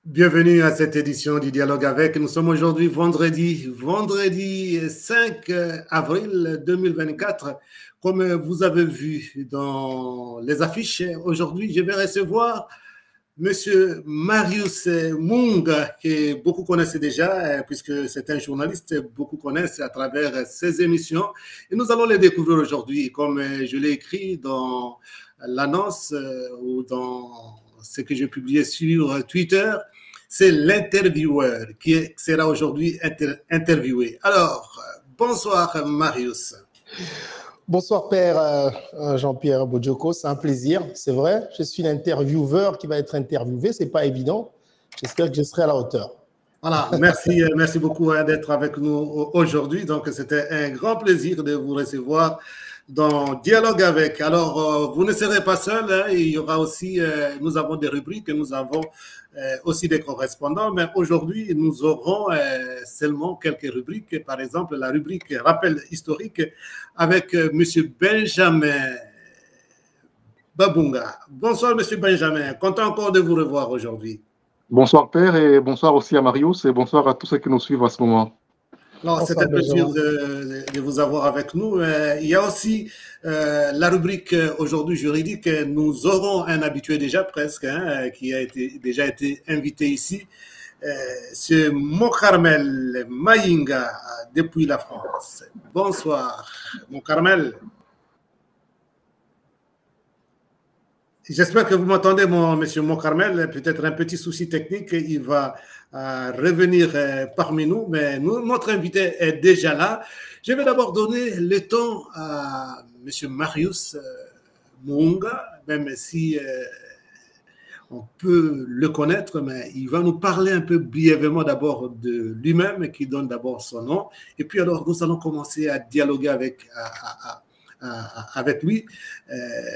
Bienvenue à cette édition du Dialogue avec. Nous sommes aujourd'hui vendredi 5 avril 2024. Comme vous avez vu dans les affiches, aujourd'hui, je vais recevoir Monsieur Marius Munga, que beaucoup connaissent déjà, puisque c'est un journaliste, beaucoup connaissent à travers ses émissions. Et nous allons les découvrir aujourd'hui, comme je l'ai écrit dans l'annonce ou dans ce que j'ai publié sur Twitter. C'est l'intervieweur qui sera aujourd'hui interviewé. Alors, bonsoir Marius. Bonsoir Père Jean-Pierre Bojoko, c'est un plaisir, c'est vrai. Je suis l'intervieweur qui va être interviewé, c'est pas évident. J'espère que je serai à la hauteur. Voilà, merci beaucoup d'être avec nous aujourd'hui. Donc, c'était un grand plaisir de vous recevoir dans Dialogue avec. Alors, vous ne serez pas seul, hein, il y aura aussi, nous avons des rubriques, nous avons aussi des correspondants, mais aujourd'hui, nous aurons seulement quelques rubriques. Par exemple, la rubrique Rappel historique avec Monsieur Benjamin Babunga. Bonsoir, Monsieur Benjamin. Content encore de vous revoir aujourd'hui. Bonsoir Père et bonsoir aussi à Marius et bonsoir à tous ceux qui nous suivent à ce moment. C'est un plaisir de vous avoir avec nous. Il y a aussi la rubrique aujourd'hui juridique. Nous aurons un habitué déjà presque, hein, qui a déjà été invité ici. C'est Mokarmel Mayinga depuis la France. Bonsoir, Mokarmel. J'espère que vous m'entendez, monsieur Mokarmel. Peut-être un petit souci technique. Il va revenir parmi nous, mais notre invité est déjà là. Je vais d'abord donner le temps à monsieur Marius Munga, même si on peut le connaître, mais il va nous parler un peu brièvement d'abord de lui-même, qui donne d'abord son nom. Et puis alors, nous allons commencer à dialoguer avec lui.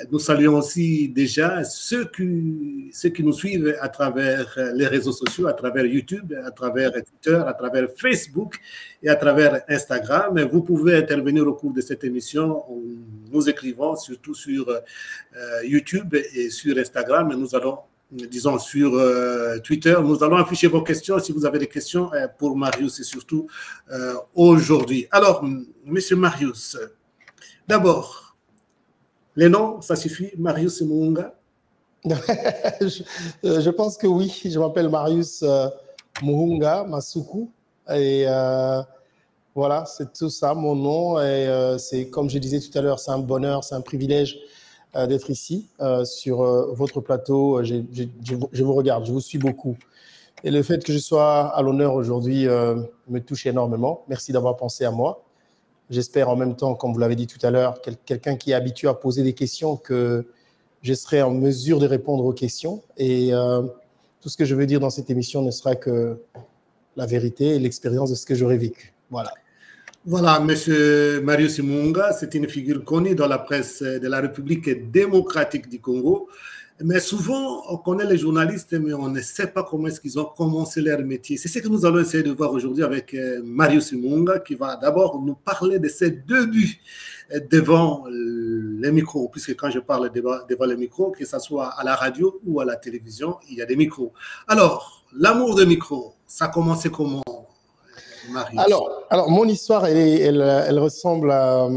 Nous saluons aussi déjà ceux qui nous suivent à travers les réseaux sociaux, à travers YouTube, à travers Twitter, à travers Facebook et à travers Instagram. Vous pouvez intervenir au cours de cette émission en nous écrivant, surtout sur YouTube et sur Instagram. Nous allons, disons, sur Twitter, nous allons afficher vos questions si vous avez des questions pour Marius et surtout aujourd'hui. Alors, monsieur Marius, d'abord, les noms, ça suffit, Marius Munga? Je pense que oui, je m'appelle Marius Muhunga Masuku et voilà, c'est tout ça, mon nom. Et c'est comme je disais tout à l'heure, c'est un bonheur, c'est un privilège d'être ici sur votre plateau. Je vous regarde, je vous suis beaucoup. Et le fait que je sois à l'honneur aujourd'hui me touche énormément. Merci d'avoir pensé à moi. J'espère en même temps, comme vous l'avez dit tout à l'heure, quelqu'un qui est habitué à poser des questions, que je serai en mesure de répondre aux questions. Et tout ce que je veux dire dans cette émission ne sera que la vérité et l'expérience de ce que j'aurais vécu. Voilà. Voilà, monsieur Marius Munga, c'est une figure connue dans la presse de la République démocratique du Congo. Mais souvent, on connaît les journalistes, mais on ne sait pas comment est-ce qu'ils ont commencé leur métier. C'est ce que nous allons essayer de voir aujourd'hui avec Marius Munga, qui va d'abord nous parler de ses débuts devant les micros, puisque quand je parle devant les micros, que ce soit à la radio ou à la télévision, il y a des micros. Alors, l'amour des micros, ça a commencé comment, Marius? Alors, mon histoire, elle ressemble à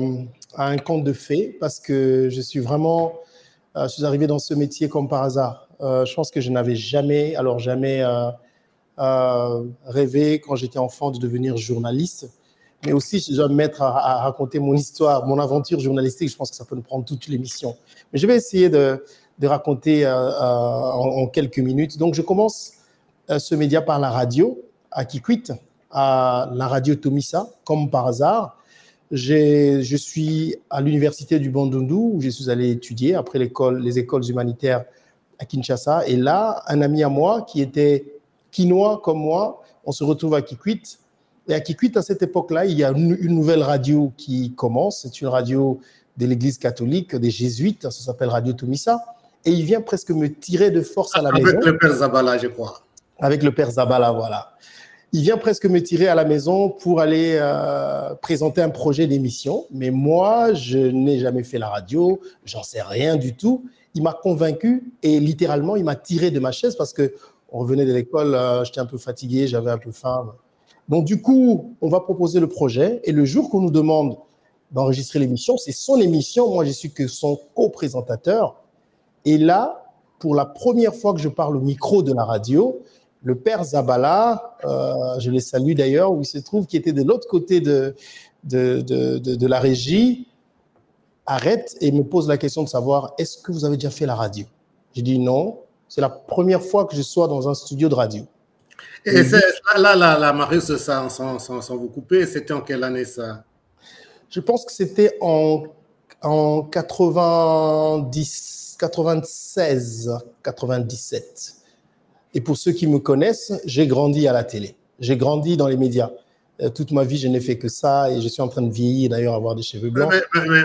un conte de fées, parce que je suis arrivé dans ce métier comme par hasard. Je pense que je n'avais jamais rêvé quand j'étais enfant de devenir journaliste. Mais aussi, si je dois me mettre à raconter mon histoire, mon aventure journalistique, je pense que ça peut nous prendre toute l'émission. Mais je vais essayer de raconter en quelques minutes. Donc, je commence ce média par la radio, à Kikwit, à la radio Tomisa, comme par hasard. Je suis à l'université du Bandundu où je suis allé étudier après les écoles humanitaires à Kinshasa. Et là, un ami à moi qui était quinois comme moi, on se retrouve à Kikwit. Et à Kikwit, à cette époque-là, il y a une nouvelle radio qui commence. C'est une radio de l'Église catholique, des jésuites. Ça s'appelle Radio Tomisa. Et il vient presque me tirer de force à la maison. Avec le père Zabala, je crois. Avec le père Zabala, voilà. Il vient presque me tirer à la maison pour aller présenter un projet d'émission. Mais moi, je n'ai jamais fait la radio, j'en sais rien du tout. Il m'a convaincu et littéralement, il m'a tiré de ma chaise parce que On revenait de l'école, j'étais un peu fatigué, j'avais un peu faim. Donc, du coup, on va proposer le projet. Et le jour qu'on nous demande d'enregistrer l'émission, c'est son émission. Moi, je suis que son co-présentateur. Et là, pour la première fois que je parle au micro de la radio, le père Zabala, je les salue d'ailleurs, où il se trouve, qui était de l'autre côté de la régie, arrête et me pose la question de savoir, est-ce que vous avez déjà fait la radio? J'ai dit non, c'est la première fois que je sois dans un studio de radio. Et là, Marius, sans vous couper, c'était en quelle année ça? Je pense que c'était en 90, 96, 97. Et pour ceux qui me connaissent, j'ai grandi à la télé. J'ai grandi dans les médias. Toute ma vie, je n'ai fait que ça et je suis en train de vieillir, d'ailleurs, avoir des cheveux blancs.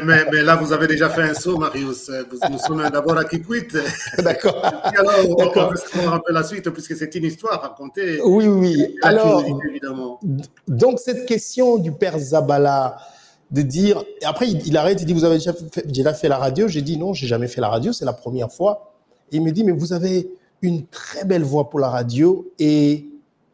Mais là, vous avez déjà fait un saut, Marius. Nous sommes d'abord à Kikwit. D'accord. Alors, on peut savoir un peu la suite, puisque c'est une histoire racontée. Oui. Alors, évidemment. Donc, cette question du père Zabala, de dire... Et après, il arrête, il dit, vous avez déjà fait la radio? J'ai dit, non, je n'ai jamais fait la radio, c'est la première fois. Et il me dit, mais vous avez une très belle voix pour la radio et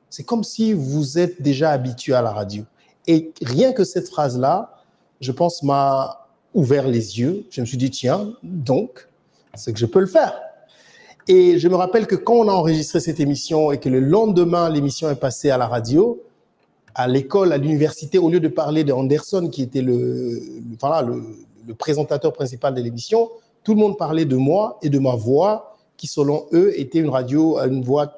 c'est comme si vous êtes déjà habitué à la radio. Et rien que cette phrase-là, je pense, m'a ouvert les yeux. Je me suis dit, tiens, donc, c'est que je peux le faire. Et je me rappelle que quand on a enregistré cette émission et que le lendemain, l'émission est passée à la radio, à l'école, à l'université, au lieu de parler d'Anderson, qui était le présentateur principal de l'émission, tout le monde parlait de moi et de ma voix, qui, selon eux, était une voix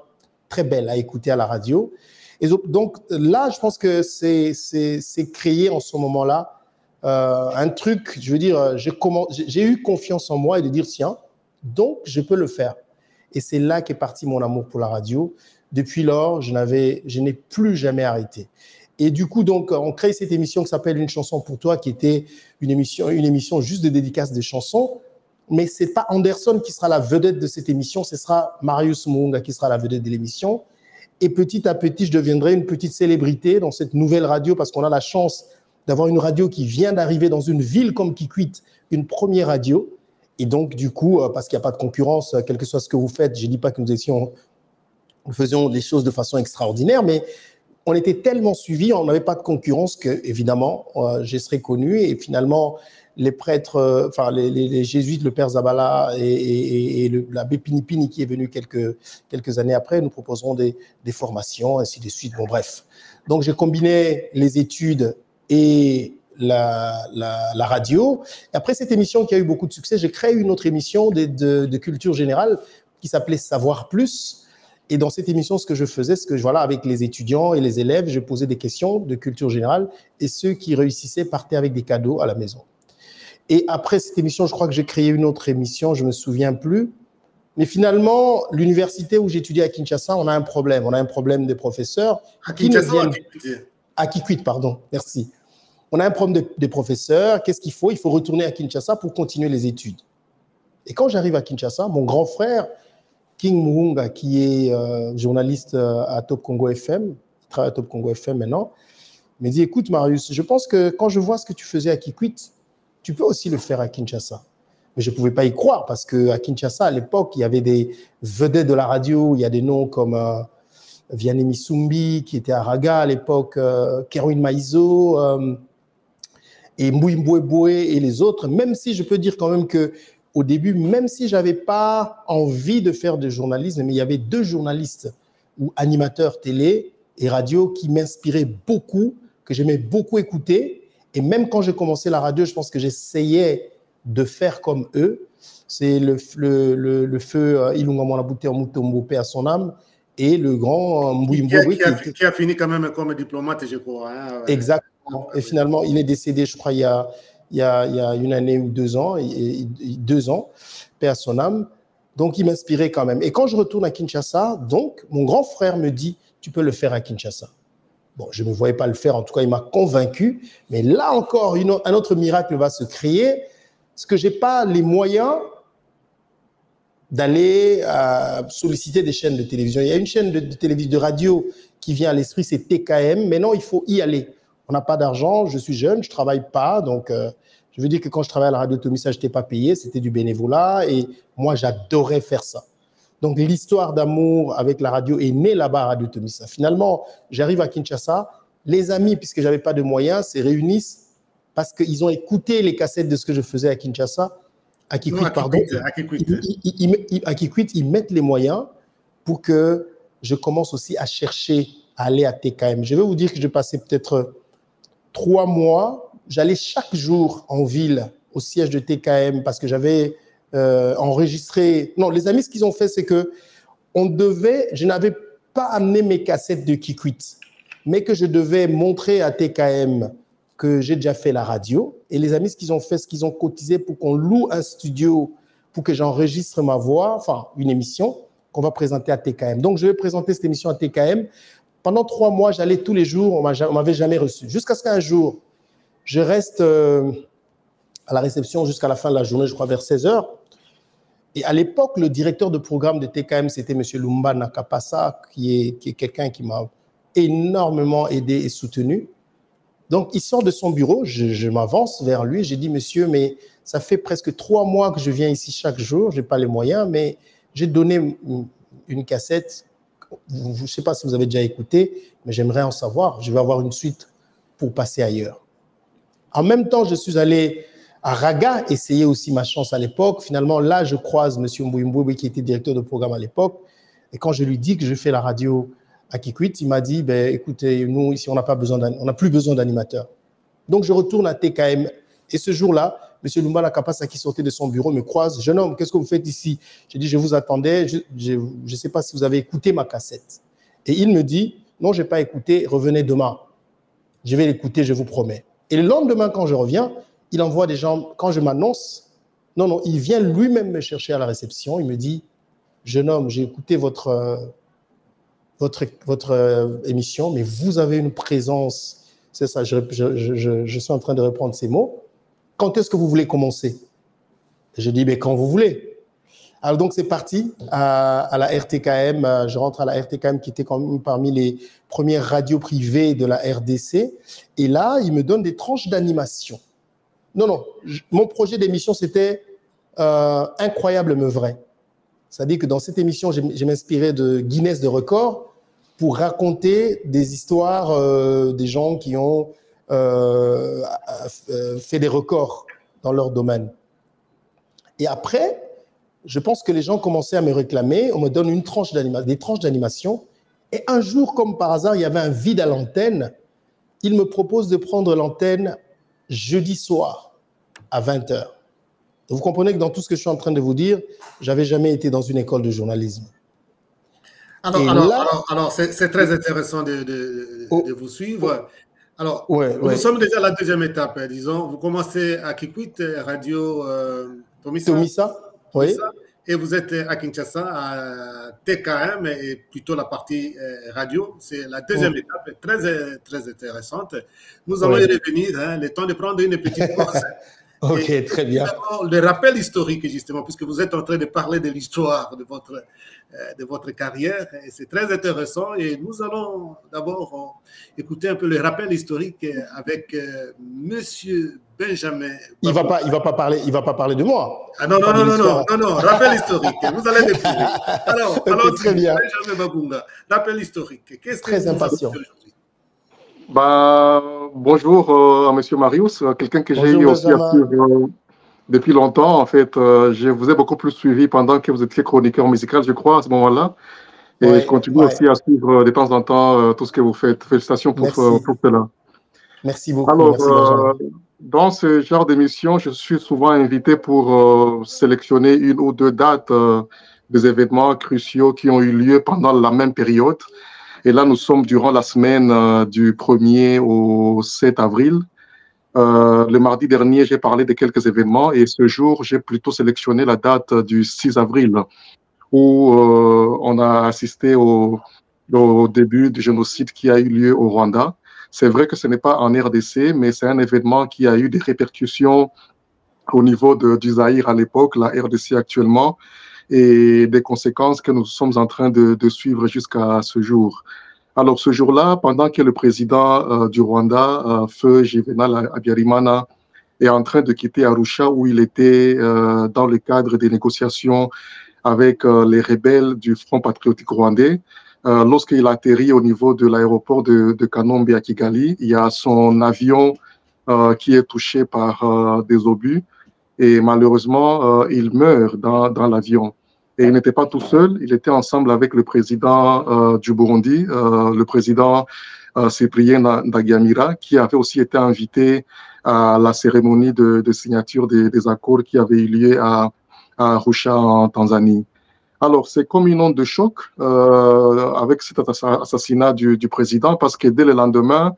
très belle à écouter à la radio. Et donc, là, je pense que c'est créé en ce moment-là un truc, je veux dire, j'ai eu confiance en moi et de dire, tiens, donc, je peux le faire. Et c'est là qu'est parti mon amour pour la radio. Depuis lors, je n'ai plus jamais arrêté. Et du coup, donc, on crée cette émission qui s'appelle Une chanson pour toi, qui était une émission juste de dédicace des chansons. Mais ce n'est pas Anderson qui sera la vedette de cette émission, ce sera Marius Muhunga qui sera la vedette de l'émission. Et petit à petit, je deviendrai une petite célébrité dans cette nouvelle radio parce qu'on a la chance d'avoir une radio qui vient d'arriver dans une ville comme Kikwit, une première radio. Et donc, du coup, parce qu'il n'y a pas de concurrence, quel que soit ce que vous faites, je ne dis pas que nous faisions les choses de façon extraordinaire, mais on était tellement suivis, on n'avait pas de concurrence que, évidemment, je serais connu. Et finalement, les prêtres, les jésuites, le père Zabala et l'abbé Pinipini qui est venu quelques années après, nous proposeront des formations, ainsi de suite. Bon, bref. Donc, j'ai combiné les études et la radio. Et après cette émission qui a eu beaucoup de succès, j'ai créé une autre émission de culture générale qui s'appelait Savoir Plus. Et dans cette émission, ce que je faisais, c'est que avec les étudiants et les élèves, je posais des questions de culture générale et ceux qui réussissaient partaient avec des cadeaux à la maison. Et après cette émission, je crois que j'ai créé une autre émission, je ne me souviens plus. Mais finalement, l'université où j'étudiais à Kinshasa, on a un problème. On a un problème des professeurs. À Kinshasa, à Kikwit, pardon, merci. On a un problème des professeurs. Qu'est-ce qu'il faut? Il faut retourner à Kinshasa pour continuer les études. Et quand j'arrive à Kinshasa, mon grand frère, King Muhunga, qui est journaliste à Top Congo FM, il travaille à Top Congo FM maintenant, me dit, écoute Marius, je pense que quand je vois ce que tu faisais à Kikwit, tu peux aussi le faire à Kinshasa. Mais je ne pouvais pas y croire parce qu'à Kinshasa, à l'époque, il y avait des vedettes de la radio, il y a des noms comme Vianney Misumbi, qui était à Raga à l'époque, Kerwin Maizo, et Mbouy Mboué et les autres, même si je peux dire quand même qu'au début, même si je n'avais pas envie de faire de journalisme, mais il y avait 2 journalistes ou animateurs télé et radio qui m'inspiraient beaucoup, que j'aimais beaucoup écouter. Et même quand j'ai commencé la radio, je pense que j'essayais de faire comme eux. C'est le feu Ilunga Mwanabuté Mutombo, paix à son âme, et le grand Mbouy Mboué. Qui a fini quand même comme diplomate, je crois. Hein. Exactement. Et finalement, il est décédé, je crois, il y a une année ou 2 ans, 2 ans, paix à son âme. Donc, il m'inspirait quand même. Et quand je retourne à Kinshasa, donc, mon grand frère me dit, tu peux le faire à Kinshasa. Bon, je ne me voyais pas le faire, en tout cas, il m'a convaincu. Mais là encore, un autre miracle va se créer, parce que je n'ai pas les moyens d'aller solliciter des chaînes de télévision. Il y a une chaîne de télévision, de radio qui vient à l'esprit, c'est TKM. Maintenant, il faut y aller. On n'a pas d'argent, je suis jeune, je ne travaille pas. Donc, je veux dire que quand je travaillais à la radio Tomisa, je n'étais pas payé, c'était du bénévolat. Et moi, j'adorais faire ça. Donc, l'histoire d'amour avec la radio est née là-bas à Radio Tomisa. Finalement, j'arrive à Kinshasa. Les amis, puisque je n'avais pas de moyens, se réunissent parce qu'ils ont écouté les cassettes de ce que je faisais à Kinshasa. À Kikwit, pardon. À Kikwit, ils mettent les moyens pour que je commence aussi à chercher à aller à TKM. Je vais vous dire que je passais peut-être 3 mois. J'allais chaque jour en ville, au siège de TKM, parce que j'avais enregistré. Non, les amis, ce qu'ils ont fait, c'est que je n'avais pas amené mes cassettes de Kikwit, mais que je devais montrer à TKM que j'ai déjà fait la radio. Et les amis, ce qu'ils ont fait, c'est qu'ils ont cotisé pour qu'on loue un studio pour que j'enregistre ma voix, enfin, une émission qu'on va présenter à TKM. Donc, je vais présenter cette émission à TKM. Pendant 3 mois, j'allais tous les jours, on ne m'avait jamais reçu. Jusqu'à ce qu'un jour, je reste à la réception jusqu'à la fin de la journée, je crois vers 16 h. Et à l'époque, le directeur de programme de TKM, c'était M. Lumba Nakapasa, qui est quelqu'un qui m'a énormément aidé et soutenu. Donc, il sort de son bureau, je m'avance vers lui, j'ai dit, monsieur, mais ça fait presque 3 mois que je viens ici chaque jour, je n'ai pas les moyens, mais j'ai donné une cassette, je ne sais pas si vous avez déjà écouté, mais j'aimerais en savoir, je vais avoir une suite pour passer ailleurs. En même temps, je suis allé à Raga, essayer aussi ma chance à l'époque. Finalement, là, je croise M. Mbouimboube, qui était directeur de programme à l'époque, et quand je lui dis que je fais la radio à Kikwit, il m'a dit, écoutez, nous, ici, on n'a plus besoin d'animateurs. Donc, je retourne à TKM. Et ce jour-là, M. Lumba Nakapasa, qui sortait de son bureau, me croise. Jeune homme, qu'est-ce que vous faites ici? J'ai dit, je vous attendais. Je ne sais pas si vous avez écouté ma cassette. Et il me dit, non, je n'ai pas écouté. Revenez demain. Je vais l'écouter, je vous promets. Et le lendemain, quand je reviens, il envoie des gens. Quand je m'annonce, non, il vient lui-même me chercher à la réception. Il me dit, jeune homme, j'ai écouté votre émission, mais vous avez une présence, c'est ça, je suis en train de reprendre ces mots. Quand est-ce que vous voulez commencer? Je dis, quand vous voulez. Alors donc c'est parti à la RTKM, je rentre à la RTKM qui était quand même parmi les premières radios privées de la RDC, et là, il me donne des tranches d'animation. Non, mon projet d'émission, c'était Incroyable mais vrai. C'est-à-dire que dans cette émission, je m'inspirais de Guinness de records pour raconter des histoires des gens qui ont fait des records dans leur domaine. Et après, je pense que les gens commençaient à me réclamer, on me donne des tranches d'animation, et un jour, comme par hasard, il y avait un vide à l'antenne. Il me propose de prendre l'antenne jeudi soir à 20 h. Vous comprenez que dans tout ce que je suis en train de vous dire, je n'avais jamais été dans une école de journalisme. Alors c'est très intéressant de vous suivre. Alors, nous sommes déjà à la deuxième étape, disons. Vous commencez à Kikwit, Radio Tomisa, oui. Et vous êtes à Kinshasa, à TKM, et plutôt la partie radio. C'est la deuxième étape, très, très intéressante. Nous allons y revenir, le temps de prendre une petite pause. Ok, et très bien. Le rappel historique, justement, puisque vous êtes en train de parler de l'histoire de votre carrière, et c'est très intéressant. Et nous allons d'abord écouter un peu le rappel historique avec Monsieur Benjamin. Il va pas parler de moi. Ah non, rappel historique. Vous allez découvrir. Alors, très bien. Benjamin Babunga, rappel historique. Qu'est-ce que très impatient. Aujourd'hui? Bonjour à Monsieur Marius, quelqu'un que j'ai eu aussi à suivre depuis longtemps. En fait, je vous ai beaucoup plus suivi pendant que vous étiez chroniqueur musical, je crois, à ce moment-là. Et je continue aussi à suivre de temps en temps tout ce que vous faites. Félicitations pour cela. Merci beaucoup. Alors, dans ce genre d'émission, je suis souvent invité pour sélectionner 1 ou 2 dates des événements cruciaux qui ont eu lieu pendant la même période. Et là, nous sommes durant la semaine du 1er au 7 avril. Le mardi dernier, j'ai parlé de quelques événements et ce jour, j'ai plutôt sélectionné la date du 6 avril où on a assisté au début du génocide qui a eu lieu au Rwanda. C'est vrai que ce n'est pas en RDC, mais c'est un événement qui a eu des répercussions au niveau du Zaïre à l'époque, la RDC actuellement, et des conséquences que nous sommes en train de suivre jusqu'à ce jour. Alors, ce jour-là, pendant que le président du Rwanda, Feu Juvenal Habyarimana, est en train de quitter Arusha, où il était dans le cadre des négociations avec les rebelles du Front patriotique rwandais. Lorsqu'il atterrit au niveau de l'aéroport de Kanombe à Kigali, il y a son avion qui est touché par des obus et malheureusement, il meurt dans l'avion. Et il n'était pas tout seul, il était ensemble avec le président du Burundi, le président Cyprien Ntaryamira, qui avait aussi été invité à la cérémonie de signature des accords qui avait eu lieu à Arusha en Tanzanie. Alors, c'est comme une onde de choc avec cet assassinat du président, parce que dès le lendemain,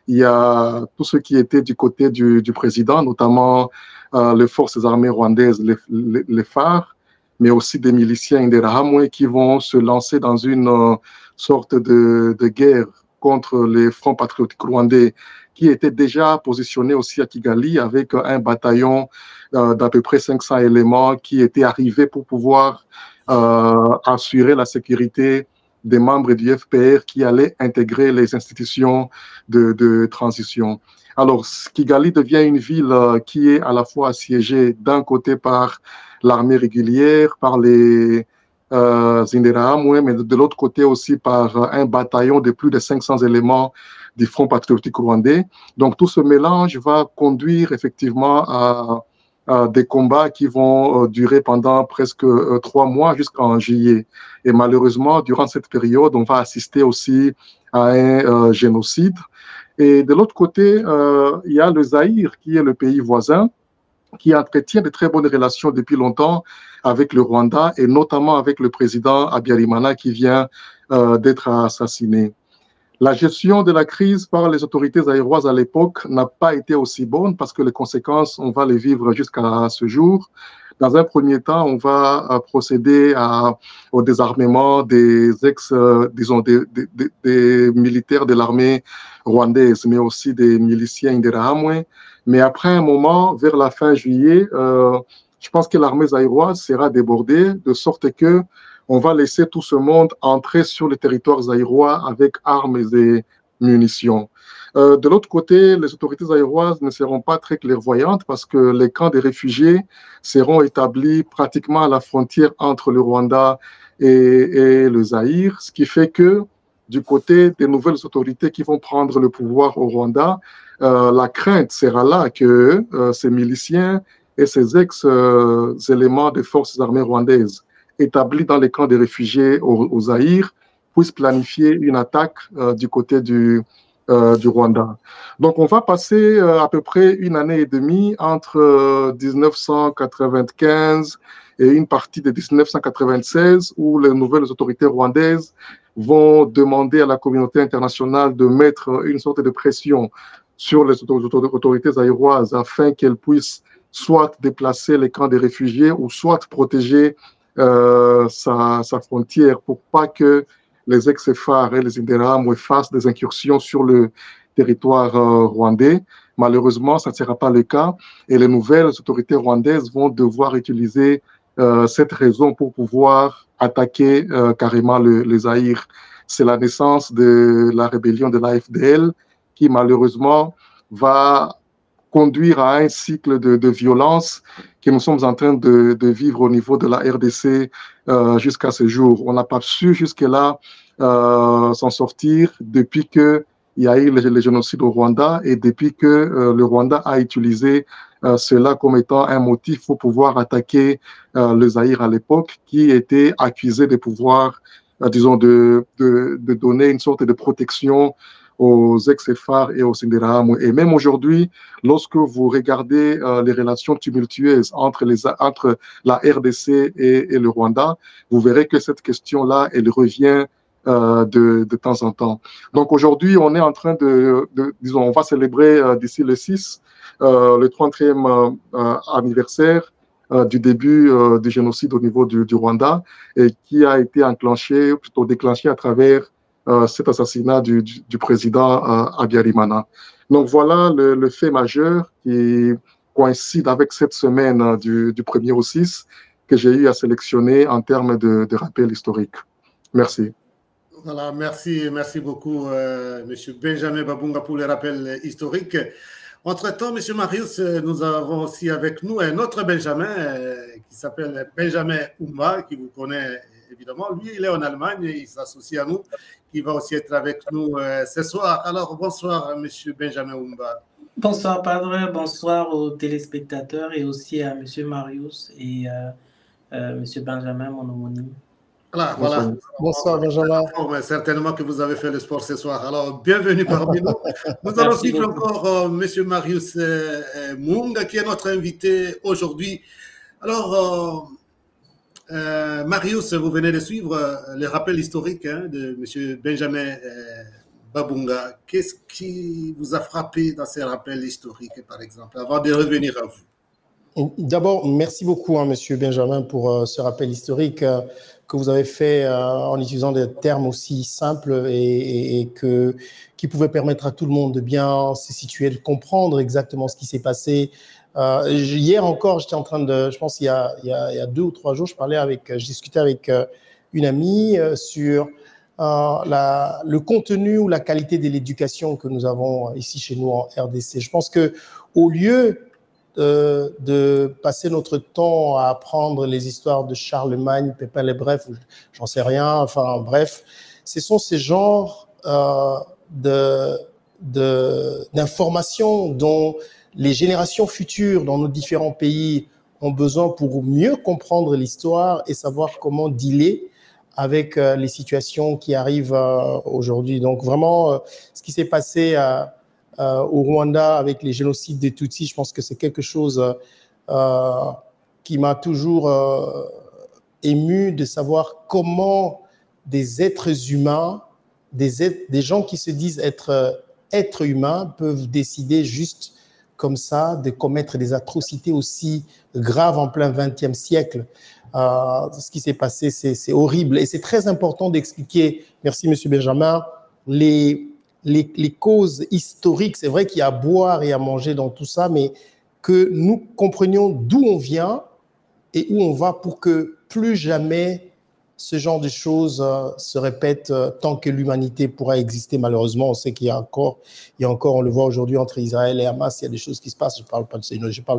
il y a tout ce qui était du côté du président, notamment les forces armées rwandaises, les phares, mais aussi des miliciens Interahamwe qui vont se lancer dans une sorte de guerre contre les fronts patriotiques rwandais qui étaient déjà positionnés aussi à Kigali avec un bataillon d'à peu près 500 éléments qui étaient arrivés pour pouvoir assurer la sécurité des membres du FPR qui allaient intégrer les institutions de transition. Alors, Kigali devient une ville qui est à la fois assiégée d'un côté par l'armée régulière, par les Interahamwe, mais de l'autre côté aussi par un bataillon de plus de 500 éléments du Front patriotique rwandais. Donc, tout ce mélange va conduire effectivement à des combats qui vont durer pendant presque 3 mois jusqu'en juillet. Et malheureusement, durant cette période, on va assister aussi à un génocide. Et de l'autre côté, il y a le Zaïre, qui est le pays voisin, qui entretient de très bonnes relations depuis longtemps avec le Rwanda et notamment avec le président Habyarimana qui vient d'être assassiné. La gestion de la crise par les autorités zaïroises à l'époque n'a pas été aussi bonne parce que les conséquences, on va les vivre jusqu'à ce jour. Dans un premier temps, on va procéder au désarmement des des militaires de l'armée rwandaise, mais aussi des miliciens Interahamwe. Mais après un moment, vers la fin juillet, je pense que l'armée zaïroise sera débordée, de sorte que on va laisser tout ce monde entrer sur le territoire zaïrois avec armes et munitions. De l'autre côté, les autorités zaïroises ne seront pas très clairvoyantes parce que les camps de réfugiés seront établis pratiquement à la frontière entre le Rwanda et le Zaïre, ce qui fait que du côté des nouvelles autorités qui vont prendre le pouvoir au Rwanda, la crainte sera là que ces miliciens et ces ex-éléments des forces armées rwandaises établis dans les camps de réfugiés au Zaïre puissent planifier une attaque du côté du Rwanda. Donc, on va passer à peu près 1 année et demie entre 1995 et une partie de 1996 où les nouvelles autorités rwandaises vont demander à la communauté internationale de mettre une sorte de pression sur les autorités zaïroises afin qu'elles puissent soit déplacer les camps des réfugiés ou soit protéger sa frontière pour pas que les ex-phares et les Interahamwe fassent des incursions sur le territoire rwandais. Malheureusement, ça ne sera pas le cas et les nouvelles autorités rwandaises vont devoir utiliser cette raison pour pouvoir attaquer carrément le Zaïre. C'est la naissance de la rébellion de l'AFDL qui malheureusement va conduire à un cycle de violence que nous sommes en train de vivre au niveau de la RDC jusqu'à ce jour. On n'a pas su jusque-là s'en sortir depuis qu'il y a eu le génocide au Rwanda et depuis que le Rwanda a utilisé cela comme étant un motif pour pouvoir attaquer le Zaïre à l'époque, qui était accusé de pouvoir, disons, de donner une sorte de protection aux ex-phares et aux Interahamwe. Et même aujourd'hui, lorsque vous regardez les relations tumultueuses entre la RDC et le Rwanda, vous verrez que cette question-là, elle revient de temps en temps. Donc aujourd'hui, on est en train disons, on va célébrer d'ici le 6, le 30e anniversaire du début du génocide au niveau du Rwanda et qui a été plutôt déclenché à travers cet assassinat du président Habyarimana. Donc voilà le fait majeur qui coïncide avec cette semaine du 1er au 6 que j'ai eu à sélectionner en termes de rappel historique. Merci. Voilà, merci beaucoup, M. Benjamin Babunga, pour le rappel historique. Entre-temps, M. Marius, nous avons aussi avec nous un autre Benjamin qui s'appelle Benjamin Oumba, qui vous connaît évidemment. Lui, il est en Allemagne et il s'associe à nous, qui va aussi être avec nous ce soir. Alors, bonsoir, M. Benjamin Oumba. Bonsoir, Padre. Bonsoir aux téléspectateurs et aussi à M. Marius et M. Benjamin, mon homonyme. Voilà. Bonsoir, Benjamin. Certainement que vous avez fait le sport ce soir. Alors, bienvenue parmi nous. Nous allons suivre encore M. Marius Munga, qui est notre invité aujourd'hui. Alors, Marius, vous venez de suivre le rappel historique de M. Benjamin Babunga. Qu'est-ce qui vous a frappé dans ces rappels historiques, par exemple, avant de revenir à vous? D'abord, merci beaucoup, Monsieur Benjamin, pour ce rappel historique que vous avez fait en utilisant des termes aussi simples et qui pouvaient permettre à tout le monde de bien se situer, de comprendre exactement ce qui s'est passé. Hier encore, j'étais en train de, je pense il y a 2 ou 3 jours, je discutais avec une amie sur le contenu ou la qualité de l'éducation que nous avons ici chez nous en RDC. Je pense que au lieu de passer notre temps à apprendre les histoires de Charlemagne, Pépin le Bref, j'en sais rien, enfin bref, ce sont ces genres d'informations dont les générations futures dans nos différents pays ont besoin pour mieux comprendre l'histoire et savoir comment dealer avec les situations qui arrivent aujourd'hui. Donc vraiment, ce qui s'est passé au Rwanda avec les génocides des Tutsis, je pense que c'est quelque chose qui m'a toujours ému de savoir comment des êtres humains, des gens qui se disent être êtres humains peuvent décider juste comme ça de commettre des atrocités aussi graves en plein XXe siècle. Ce qui s'est passé, c'est horrible. Et c'est très important d'expliquer, merci Monsieur Benjamin, les causes historiques. C'est vrai qu'il y a à boire et à manger dans tout ça, mais que nous comprenions d'où on vient et où on va pour que plus jamais ce genre de choses se répètent tant que l'humanité pourra exister. Malheureusement, on sait qu'il y a encore, on le voit aujourd'hui entre Israël et Hamas, il y a des choses qui se passent. Je ne parle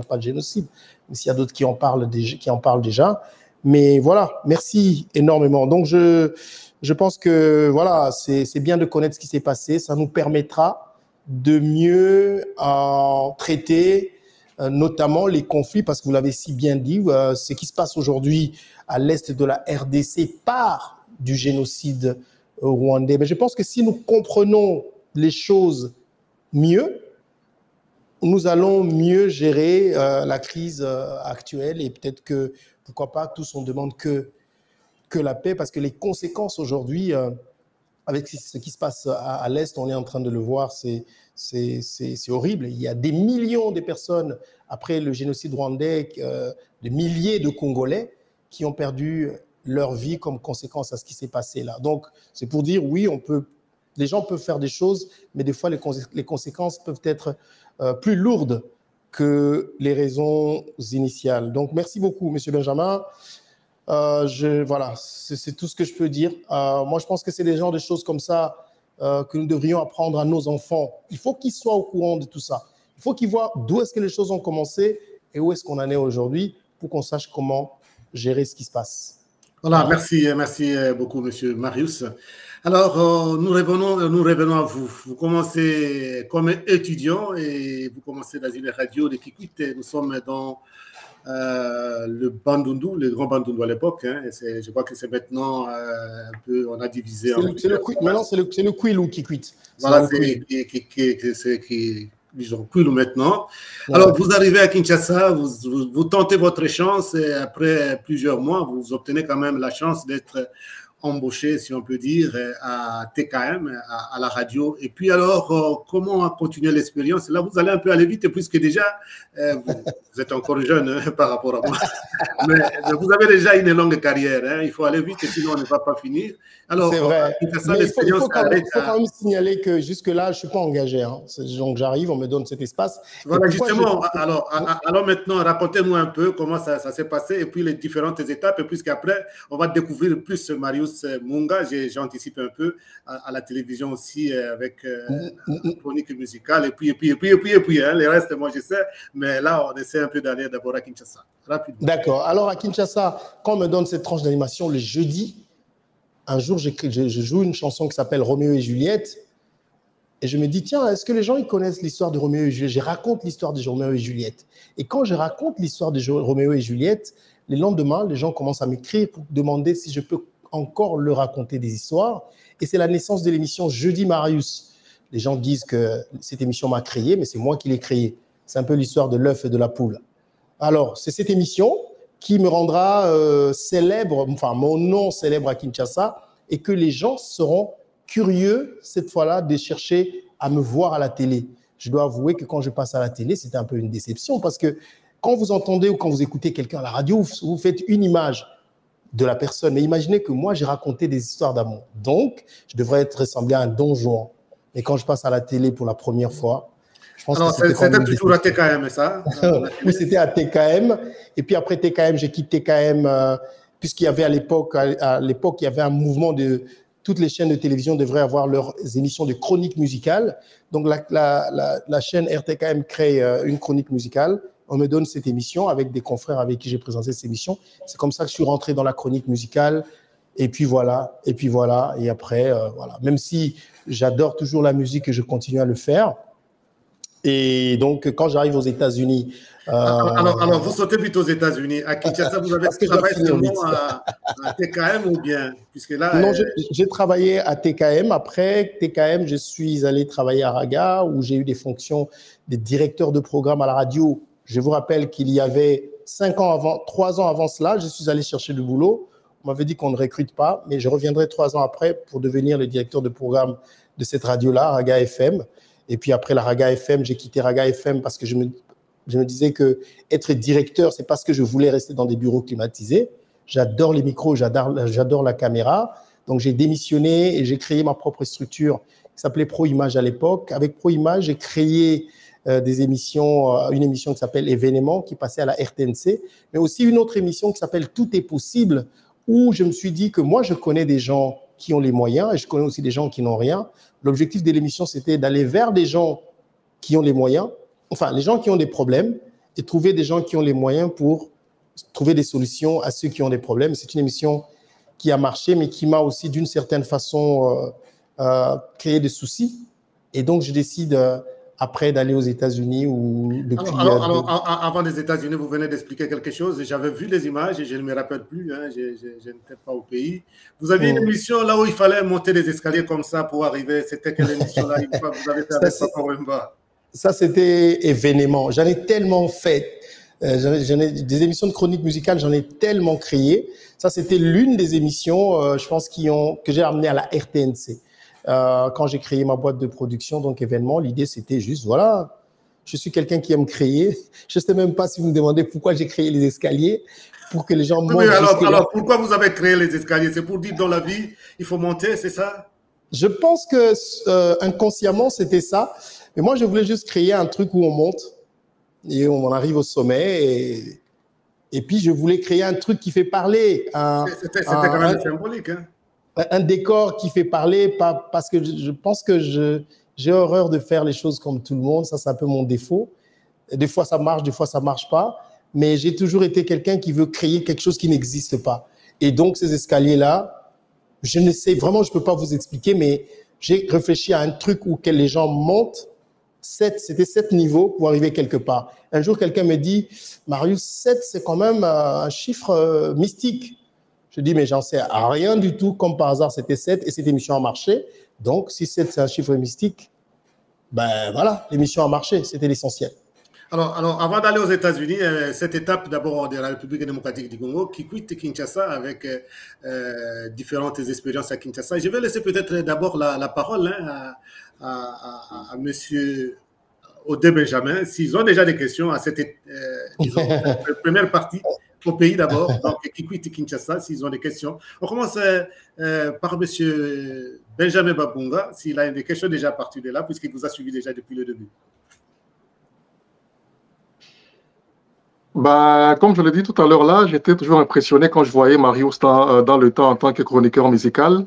pas de génocide, mais s'il y a d'autres qui en parlent déjà. Mais voilà, merci énormément. Donc, je pense que voilà, c'est bien de connaître ce qui s'est passé. Ça nous permettra de mieux traiter notamment les conflits, parce que vous l'avez si bien dit, ce qui se passe aujourd'hui à l'est de la RDC part du génocide rwandais. Mais je pense que si nous comprenons les choses mieux, nous allons mieux gérer la crise actuelle et peut-être que, pourquoi pas, tous on demande que la paix, parce que les conséquences aujourd'hui, avec ce qui se passe à l'Est, on est en train de le voir, c'est horrible. Il y a des millions de personnes, après le génocide rwandais, des milliers de Congolais qui ont perdu leur vie comme conséquence à ce qui s'est passé là. Donc, c'est pour dire, oui, les gens peuvent faire des choses, mais des fois, les conséquences peuvent être plus lourdes que les raisons initiales. Donc, merci beaucoup, Monsieur Benjamin. Voilà, c'est tout ce que je peux dire. Moi, je pense que c'est des genres de choses comme ça que nous devrions apprendre à nos enfants. Il faut qu'ils soient au courant de tout ça. Il faut qu'ils voient d'où est-ce que les choses ont commencé et où est-ce qu'on en est aujourd'hui pour qu'on sache comment gérer ce qui se passe. Voilà, merci beaucoup, Monsieur Marius. Alors, nous revenons à vous. Vous commencez comme étudiant et vous commencez dans une radio de Kikwit. Nous sommes dans le Bandundu, le grand Bandundu à l'époque. Je crois que c'est maintenant un peu, on a divisé. Maintenant, c'est le Kwilu Kikwit. Voilà, c'est disons Kwilu maintenant. Ouais. Alors, vous arrivez à Kinshasa, vous tentez votre chance et après plusieurs mois, vous obtenez quand même la chance d'être embauché, si on peut dire, à TKM, à la radio. Et puis alors, comment continuer l'expérience? Là, vous allez un peu aller vite, puisque déjà, vous êtes encore jeune par rapport à moi, mais vous avez déjà une longue carrière. Il faut aller vite, sinon on ne va pas finir. Alors, c'est vrai. Il faut quand même signaler que jusque-là, je ne suis pas engagé. Donc, j'arrive, on me donne cet espace. Voilà, justement, alors maintenant, racontez-nous un peu comment ça s'est passé et puis les différentes étapes, et puisqu'après, on va découvrir plus Marius Marius Munga. J'ai anticipé un peu à la télévision aussi avec la chronique musicale. Et puis, hein, les restes, moi, je sais. Mais là, on essaie un peu d'aller d'abord à Kinshasa, rapidement. D'accord. Alors, à Kinshasa, quand on me donne cette tranche d'animation le jeudi, un jour, je joue une chanson qui s'appelle Roméo et Juliette. Et je me dis, tiens, est-ce que les gens ils connaissent l'histoire de Roméo et Juliette? Je raconte l'histoire de Roméo et Juliette. Et quand je raconte l'histoire de Roméo et Juliette, les lendemains, les gens commencent à m'écrire pour demander si je peux encore leur raconter des histoires. Et c'est la naissance de l'émission Jeudi Marius. Les gens disent que cette émission m'a créé, mais c'est moi qui l'ai créée. C'est un peu l'histoire de l'œuf et de la poule. Alors, c'est cette émission qui me rendra célèbre, enfin, mon nom célèbre à Kinshasa, et que les gens seront curieux, cette fois-là, de chercher à me voir à la télé. Je dois avouer que quand je passe à la télé, c'était un peu une déception parce que quand vous entendez ou quand vous écoutez quelqu'un à la radio, vous faites une image de la personne. Mais imaginez que moi, j'ai raconté des histoires d'amour. Donc, je devrais être ressemblé à un Don Juan. Et quand je passe à la télé pour la première fois, je pense que c'était toujours à TKM, ça? Oui, c'était à TKM. Et puis après TKM, j'ai quitté TKM puisqu'il y avait à l'époque, il y avait un mouvement de... Toutes les chaînes de télévision devraient avoir leurs émissions de chronique musicale. Donc, la chaîne RTKM crée une chronique musicale. On me donne cette émission avec des confrères avec qui j'ai présenté cette émission. C'est comme ça que je suis rentré dans la chronique musicale. Et puis voilà. Et après, voilà. Même si j'adore toujours la musique et je continue à le faire. Et donc, quand j'arrive aux États-Unis... Alors, vous sautez plutôt aux États-Unis. À Kinshasa, vous avez travaillé seulement à TKM ou bien? Puisque là, non, j'ai travaillé à TKM. Après TKM, je suis allé travailler à Raga, où j'ai eu des fonctions de directeur de programme à la radio. Je vous rappelle qu'il y avait 3 ans avant cela, je suis allé chercher du boulot. On m'avait dit qu'on ne recrute pas, mais je reviendrai 3 ans après pour devenir le directeur de programme de cette radio-là, Raga FM. Et puis après la Raga FM, j'ai quitté Raga FM parce que je me disais que être directeur, c'est parce que je voulais rester dans des bureaux climatisés. J'adore les micros, j'adore la caméra. Donc j'ai démissionné et j'ai créé ma propre structure qui s'appelait ProImage à l'époque. Avec ProImage, j'ai créé des émissions, une émission qui s'appelle Événements, qui passait à la RTNC, mais aussi une autre émission qui s'appelle Tout est possible, où je me suis dit que moi, je connais des gens qui ont les moyens et je connais aussi des gens qui n'ont rien. L'objectif de l'émission, c'était d'aller vers des gens qui ont les moyens, enfin, les gens qui ont des problèmes, et trouver des gens qui ont les moyens pour trouver des solutions à ceux qui ont des problèmes. C'est une émission qui a marché, mais qui m'a aussi, d'une certaine façon, créé des soucis. Et donc, je décide après d'aller aux États-Unis. Avant les États-Unis, vous venez d'expliquer quelque chose. J'avais vu les images et je ne me rappelle plus. Hein, je n'étais pas au pays. Vous aviez une émission là où il fallait monter les escaliers comme ça pour arriver. C'était quelle émission-là? Vous avez fait avec Papa Wemba. Ça, c'était Événement. J'en ai tellement fait. Des émissions de chronique musicale, j'en ai tellement créé. Ça, c'était l'une des émissions, je pense, que j'ai amené à la RTNC. Quand j'ai créé ma boîte de production, donc Événement, l'idée, c'était juste, voilà, je suis quelqu'un qui aime créer. Je ne sais même pas si vous me demandez pourquoi j'ai créé les escaliers, pour que les gens montent. Alors, pourquoi vous avez créé les escaliers? C'est pour dire dans la vie, il faut monter, c'est ça? Je pense que inconsciemment, c'était ça. Mais moi, je voulais juste créer un truc où on monte et on arrive au sommet. Et puis, je voulais créer un truc qui fait parler. C'était quand même symbolique. Hein? Un décor qui fait parler, parce que je pense que j'ai horreur de faire les choses comme tout le monde. Ça, c'est un peu mon défaut. Des fois, ça marche, des fois, ça ne marche pas. Mais j'ai toujours été quelqu'un qui veut créer quelque chose qui n'existe pas. Et donc, ces escaliers-là, je ne sais vraiment, je ne peux pas vous expliquer, mais j'ai réfléchi à un truc où les gens montent. C'était 7 niveaux pour arriver quelque part. Un jour, quelqu'un me dit, Marius, 7, c'est quand même un chiffre mystique. Je dis, mais j'en sais rien du tout. Comme par hasard, c'était 7 et cette émission a marché. Donc, si 7, c'est un chiffre mystique, ben voilà, l'émission a marché. C'était l'essentiel. Alors, avant d'aller aux États-Unis, cette étape d'abord de la République démocratique du Congo qui quitte Kinshasa avec différentes expériences à Kinshasa. Je vais laisser peut-être d'abord la parole à monsieur Odé Benjamin, s'ils ont déjà des questions à cette première partie au pays d'abord, donc qui quitte Kinshasa, s'ils ont des questions. On commence par monsieur Benjamin Babunga, s'il a des questions déjà à partir de là, puisqu'il vous a suivi déjà depuis le début. Bah, comme je l'ai dit tout à l'heure là, j'étais toujours impressionné quand je voyais Marius dans le temps en tant que chroniqueur musical.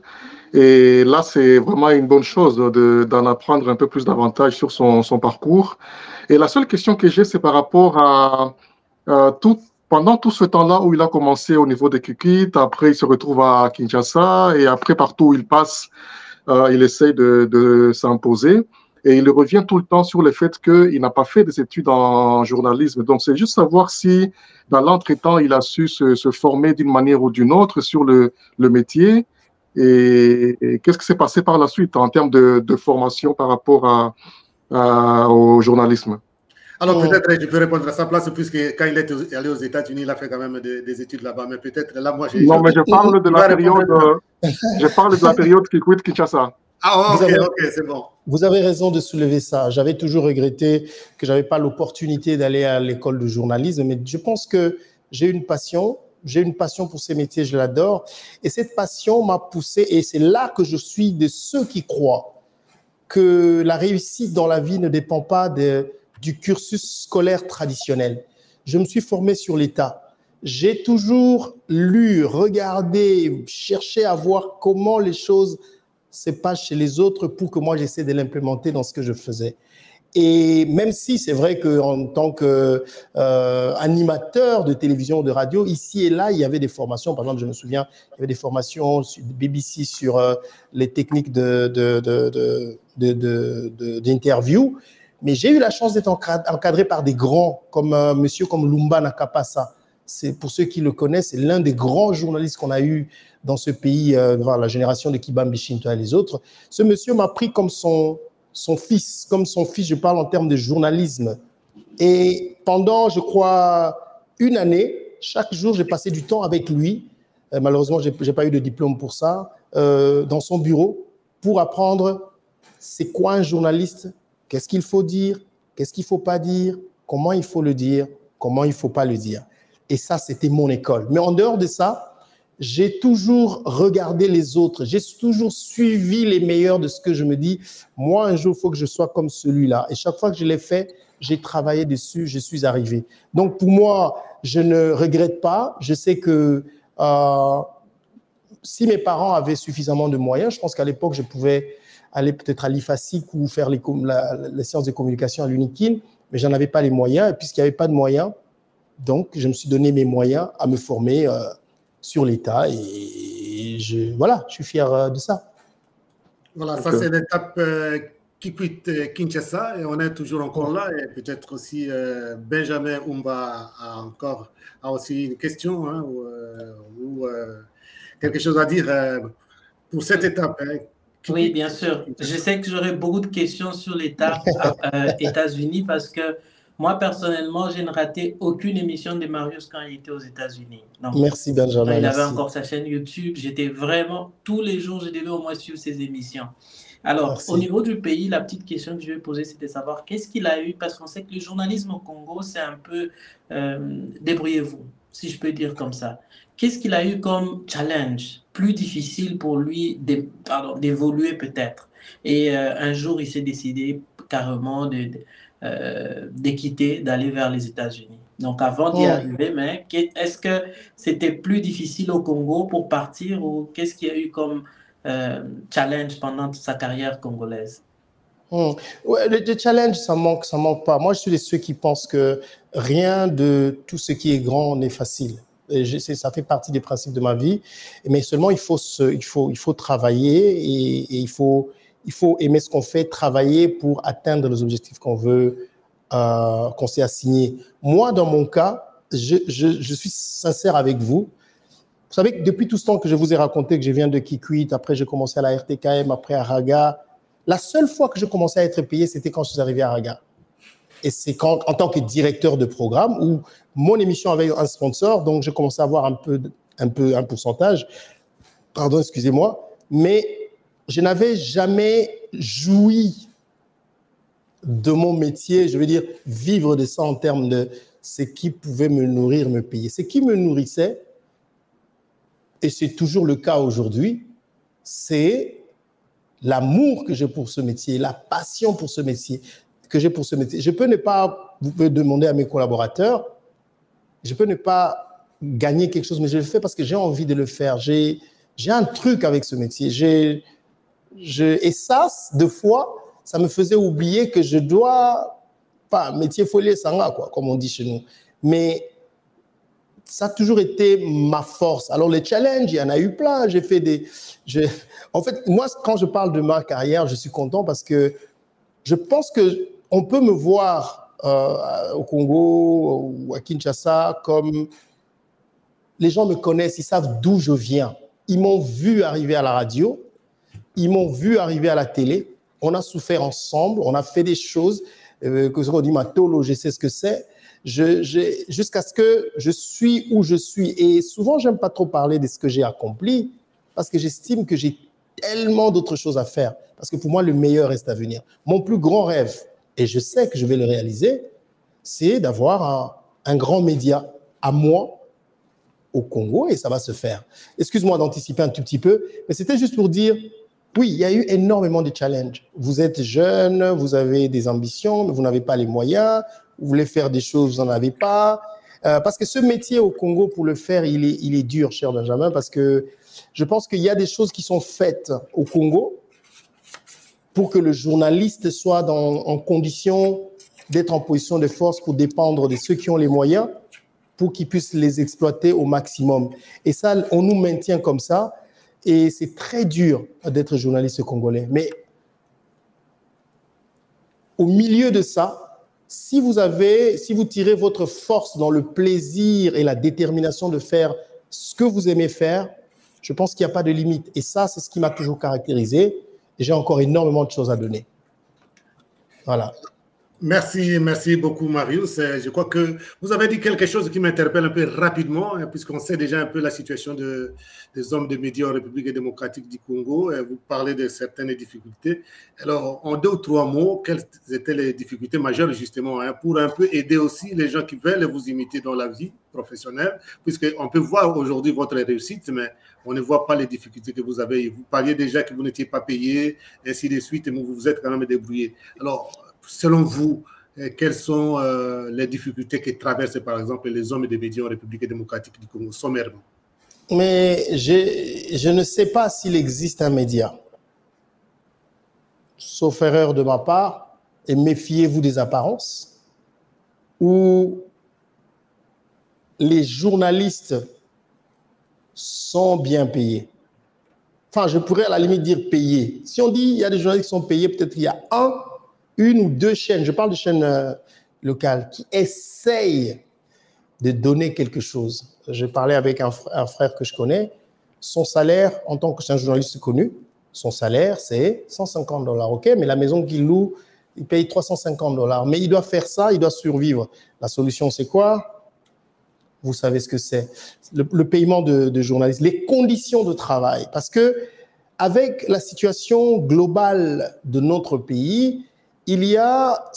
Et là, c'est vraiment une bonne chose d'en apprendre un peu plus davantage sur son parcours. Et la seule question que j'ai, c'est par rapport à pendant tout ce temps-là où il a commencé au niveau de Kikit, après il se retrouve à Kinshasa et après partout où il passe, il essaye de s'imposer. Et il revient tout le temps sur le fait qu'il n'a pas fait des études en journalisme. Donc, c'est juste savoir si, dans l'entretemps, il a su se former d'une manière ou d'une autre sur le métier. Et qu'est-ce qui s'est passé par la suite en termes de formation par rapport au journalisme? Alors peut-être je peux répondre à sa place, puisque quand il est allé aux États-Unis, il a fait quand même des études là-bas. Mais peut-être là, moi, Non, mais je parle de la période qui quitte Kinshasa. Ah, ok, c'est bon. Vous avez raison de soulever ça. J'avais toujours regretté que je n'avais pas l'opportunité d'aller à l'école de journalisme, mais je pense que j'ai une passion pour ces métiers, je l'adore. Et cette passion m'a poussé, et c'est là que je suis de ceux qui croient que la réussite dans la vie ne dépend pas du cursus scolaire traditionnel. Je me suis formé sur l'État. J'ai toujours lu, regardé, cherché à voir comment les choses se passent chez les autres pour que moi j'essaie de l'implémenter dans ce que je faisais. Et même si c'est vrai qu'en tant qu'animateur de télévision ou de radio, ici et là, il y avait des formations. Par exemple, je me souviens, il y avait des formations sur BBC sur les techniques d'interview. Mais j'ai eu la chance d'être encadré par des grands, comme monsieur comme Lumba Nakapasa. C'est, pour ceux qui le connaissent, c'est l'un des grands journalistes qu'on a eu dans ce pays, la génération de Kibambi Shinto et les autres. Ce monsieur m'a pris comme son fils, je parle en termes de journalisme. Et pendant, je crois, une année, chaque jour, j'ai passé du temps avec lui. Malheureusement, je n'ai pas eu de diplôme pour ça, dans son bureau, pour apprendre c'est quoi un journaliste, qu'est-ce qu'il faut dire, qu'est-ce qu'il ne faut pas dire, comment il faut le dire, comment il ne faut pas le dire. Et ça, c'était mon école. Mais en dehors de ça, j'ai toujours regardé les autres. J'ai toujours suivi les meilleurs de ce que je me dis. Moi, un jour, il faut que je sois comme celui-là. Et chaque fois que je l'ai fait, j'ai travaillé dessus, je suis arrivé. Donc, pour moi, je ne regrette pas. Je sais que si mes parents avaient suffisamment de moyens, je pense qu'à l'époque, je pouvais aller peut-être à l'IFASIC ou faire les séances de communication à l'UNIKIN, mais je n'en avais pas les moyens. Et puisqu'il n'y avait pas de moyens, donc, je me suis donné mes moyens à me former sur l'État et je suis fier de ça. Voilà, ça c'est l'étape qui quitte Kinshasa et on est toujours encore là et peut-être aussi Benjamin Umba a aussi une question ou quelque chose à dire pour cette étape. Oui, bien sûr. Je sais que j'aurai beaucoup de questions sur l'étape États-Unis parce que moi, personnellement, je n'ai raté aucune émission de Marius quand il était aux États-Unis. Merci, Benjamin. Il avait encore sa chaîne YouTube. J'étais vraiment, tous les jours, je devais au moins suivre ses émissions. Alors, merci. Au niveau du pays, la petite question que je vais poser, c'est de savoir qu'est-ce qu'il a eu, parce qu'on sait que le journalisme au Congo, c'est un peu débrouillez-vous, si je peux dire comme ça. Qu'est-ce qu'il a eu comme challenge plus difficile pour lui d'évoluer peut-être? Et un jour, il s'est décidé carrément de quitter, d'aller vers les États-Unis. Donc, avant d'y arriver, mais est-ce que c'était plus difficile au Congo pour partir ou qu'est-ce qu'il y a eu comme challenge pendant sa carrière congolaise? Ouais, le challenge, ça manque pas. Moi, je suis de ceux qui pensent que rien de tout ce qui est grand n'est facile. Et ça fait partie des principes de ma vie. Mais seulement, il faut travailler et il faut aimer ce qu'on fait, travailler pour atteindre les objectifs qu'on veut, qu'on s'est assignés. Moi, dans mon cas, je suis sincère avec vous. Vous savez que depuis tout ce temps que je vous ai raconté que je viens de Kikwit, après j'ai commencé à la RTKM, après à Raga, la seule fois que je commençais à être payé, c'était quand je suis arrivé à Raga. Et c'est en tant que directeur de programme où mon émission avait un sponsor, donc je commençais à avoir un pourcentage. Pardon, excusez-moi. Mais je n'avais jamais joui de mon métier, je veux dire, vivre de ça en termes de ce qui pouvait me nourrir, me payer. Ce qui me nourrissait, et c'est toujours le cas aujourd'hui, c'est l'amour que j'ai pour ce métier, la passion pour ce métier, que j'ai pour ce métier. Je peux ne pas, vous pouvez demander à mes collaborateurs, je peux ne pas gagner quelque chose, mais je le fais parce que j'ai envie de le faire. J'ai un truc avec ce métier. Et ça, deux fois, ça me faisait oublier que je dois, pas métier folie sanga, quoi, comme on dit chez nous. Mais ça a toujours été ma force. Alors, les challenges, il y en a eu plein. En fait, moi, quand je parle de ma carrière, je suis content parce que je pense qu'on peut me voir au Congo ou à Kinshasa comme les gens me connaissent, ils savent d'où je viens. Ils m'ont vu arriver à la radio, ils m'ont vu arriver à la télé. On a souffert ensemble, on a fait des choses que ce qu'on dit matolo, je sais ce que c'est. Jusqu'à ce que je suis où je suis. Et souvent, j'aime pas trop parler de ce que j'ai accompli parce que j'estime que j'ai tellement d'autres choses à faire. Parce que pour moi, le meilleur reste à venir. Mon plus grand rêve, et je sais que je vais le réaliser, c'est d'avoir un grand média à moi au Congo, et ça va se faire. Excuse-moi d'anticiper un tout petit peu, mais c'était juste pour dire, oui, il y a eu énormément de challenges. Vous êtes jeune, vous avez des ambitions, mais vous n'avez pas les moyens. Vous voulez faire des choses, vous n'en avez pas. Parce que ce métier au Congo, pour le faire, il est dur, cher Benjamin, parce que je pense qu'il y a des choses qui sont faites au Congo pour que le journaliste soit en condition d'être en position de force pour dépendre de ceux qui ont les moyens pour qu'ils puissent les exploiter au maximum. Et ça, on nous maintient comme ça. Et c'est très dur d'être journaliste congolais. Mais au milieu de ça, si vous tirez votre force dans le plaisir et la détermination de faire ce que vous aimez faire, je pense qu'il n'y a pas de limite. Et ça, c'est ce qui m'a toujours caractérisé. Et j'ai encore énormément de choses à donner. Voilà. Merci beaucoup, Marius. Je crois que vous avez dit quelque chose qui m'interpelle un peu rapidement, puisqu'on sait déjà un peu la situation des hommes de médias en République démocratique du Congo. Vous parlez de certaines difficultés. Alors, en 2 ou 3 mots, quelles étaient les difficultés majeures, justement, pour un peu aider aussi les gens qui veulent vous imiter dans la vie professionnelle, puisqu'on peut voir aujourd'hui votre réussite, mais on ne voit pas les difficultés que vous avez. Vous parliez déjà que vous n'étiez pas payé, ainsi de suite, mais vous vous êtes quand même débrouillé. Alors, selon vous, quelles sont les difficultés que traversent, par exemple, les hommes des médias en République démocratique du Congo, sommairement? Mais je ne sais pas s'il existe un média, sauf erreur de ma part, et méfiez-vous des apparences, où les journalistes sont bien payés. Enfin, je pourrais à la limite dire payés. Si on dit il y a des journalistes qui sont payés, peut-être il y a une ou deux chaînes, je parle de chaînes locales, qui essayent de donner quelque chose. Je parlais avec un frère que je connais, son salaire, en tant que c'est un journaliste connu, son salaire, c'est $150, ok, mais la maison qu'il loue, il paye $350. Mais il doit faire ça, il doit survivre. La solution, c'est quoi? Vous savez ce que c'est. Le paiement de journalistes, les conditions de travail. Parce que avec la situation globale de notre pays, il y a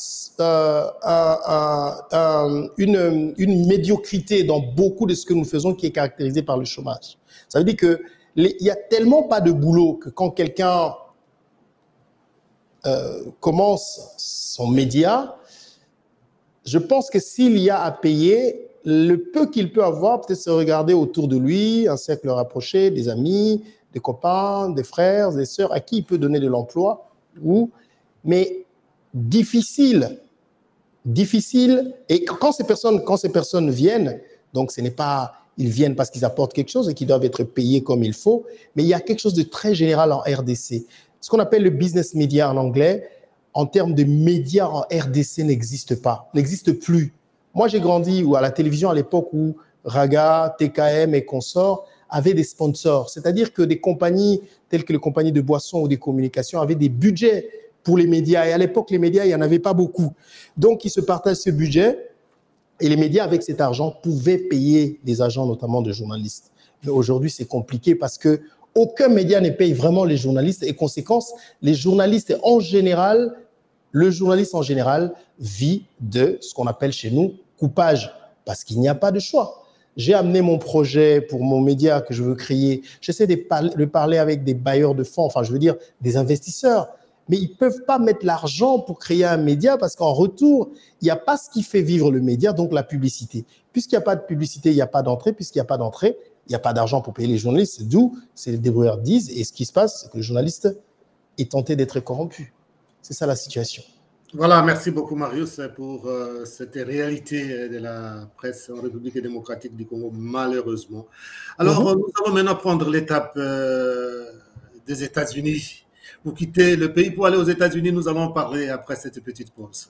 une médiocrité dans beaucoup de ce que nous faisons qui est caractérisée par le chômage. Ça veut dire qu'il n'y a tellement pas de boulot que quand quelqu'un commence son média, je pense que s'il y a à payer, le peu qu'il peut avoir, peut-être se regarder autour de lui, un cercle rapproché, des amis, des copains, des frères, des sœurs, à qui il peut donner de l'emploi, mais difficile. Et quand ces personnes viennent, donc ce n'est pas, ils viennent parce qu'ils apportent quelque chose et qu'ils doivent être payés comme il faut, mais il y a quelque chose de très général en RDC. Ce qu'on appelle le business media en anglais, en termes de médias en RDC, n'existe plus. Moi, j'ai grandi à la télévision à l'époque où Raga, TKM et consorts avaient des sponsors. C'est-à-dire que des compagnies telles que les compagnies de boissons ou des communications avaient des budgets pour les médias. Et à l'époque, les médias, il n'y en avait pas beaucoup. Donc, ils se partagent ce budget et les médias, avec cet argent, pouvaient payer des agents, notamment de journalistes. Mais aujourd'hui, c'est compliqué parce que aucun média ne paye vraiment les journalistes et conséquence, les journalistes en général, le journaliste en général vit de ce qu'on appelle chez nous coupage parce qu'il n'y a pas de choix. J'ai amené mon projet pour mon média que je veux créer. J'essaie de parler avec des bailleurs de fonds, enfin je veux dire des investisseurs. mais ils ne peuvent pas mettre l'argent pour créer un média parce qu'en retour, il n'y a pas ce qui fait vivre le média, donc la publicité. Puisqu'il n'y a pas de publicité, il n'y a pas d'entrée. Puisqu'il n'y a pas d'entrée, il n'y a pas d'argent pour payer les journalistes. D'où, c'est les débrouillards disent, et ce qui se passe, c'est que le journaliste est tenté d'être corrompu. C'est ça la situation. Voilà, merci beaucoup Marius pour cette réalité de la presse en République démocratique du Congo, malheureusement. Alors, nous allons maintenant prendre l'étape des États-Unis. Vous quittez le pays pour aller aux États-Unis, nous allons en parler après cette petite pause.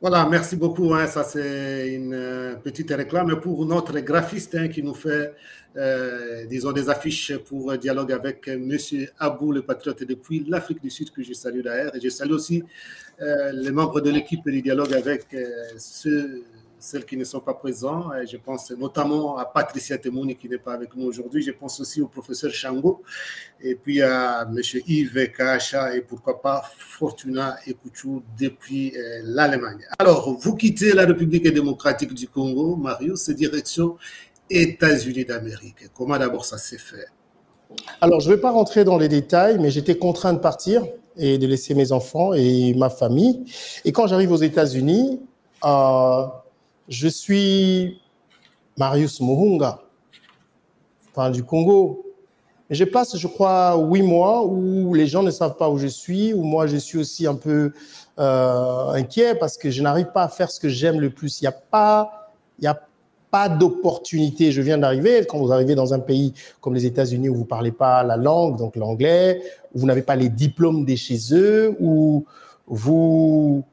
Voilà, merci beaucoup. Hein. Ça, c'est une petite réclame pour notre graphiste qui nous fait, disons, des affiches pour dialogue avec M. Abou, le patriote depuis l'Afrique du Sud, que je salue d'ailleurs. Et je salue aussi les membres de l'équipe du dialogue avec celles qui ne sont pas présents. Je pense notamment à Patricia Temouni qui n'est pas avec nous aujourd'hui. Je pense aussi au professeur Chango et puis à M. Yves Kacha et pourquoi pas Fortuna Ekouchou depuis l'Allemagne. Alors, vous quittez la République démocratique du Congo, Marius, direction États-Unis d'Amérique. Comment d'abord ça s'est fait? Alors, je ne vais pas rentrer dans les détails, mais j'étais contraint de partir et de laisser mes enfants et ma famille. Et quand j'arrive aux États-Unis, je suis Marius Muhunga, enfin, du Congo. Et je passe, je crois, 8 mois où les gens ne savent pas où je suis, où moi je suis aussi un peu inquiet parce que je n'arrive pas à faire ce que j'aime le plus. Il n'y a pas d'opportunité. Je viens d'arriver. Quand vous arrivez dans un pays comme les États-Unis où vous ne parlez pas la langue, donc l'anglais, où vous n'avez pas les diplômes de chez eux, où vous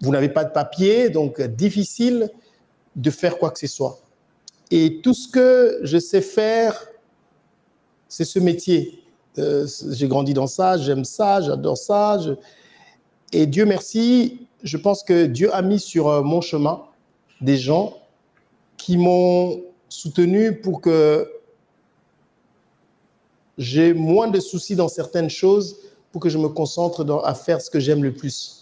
n'avez pas de papier, donc difficile de faire quoi que ce soit. Et tout ce que je sais faire, c'est ce métier. J'ai grandi dans ça, j'aime ça, j'adore ça. Et Dieu merci, je pense que Dieu a mis sur mon chemin des gens qui m'ont soutenu pour que j'ai moins de soucis dans certaines choses, pour que je me concentre à faire ce que j'aime le plus.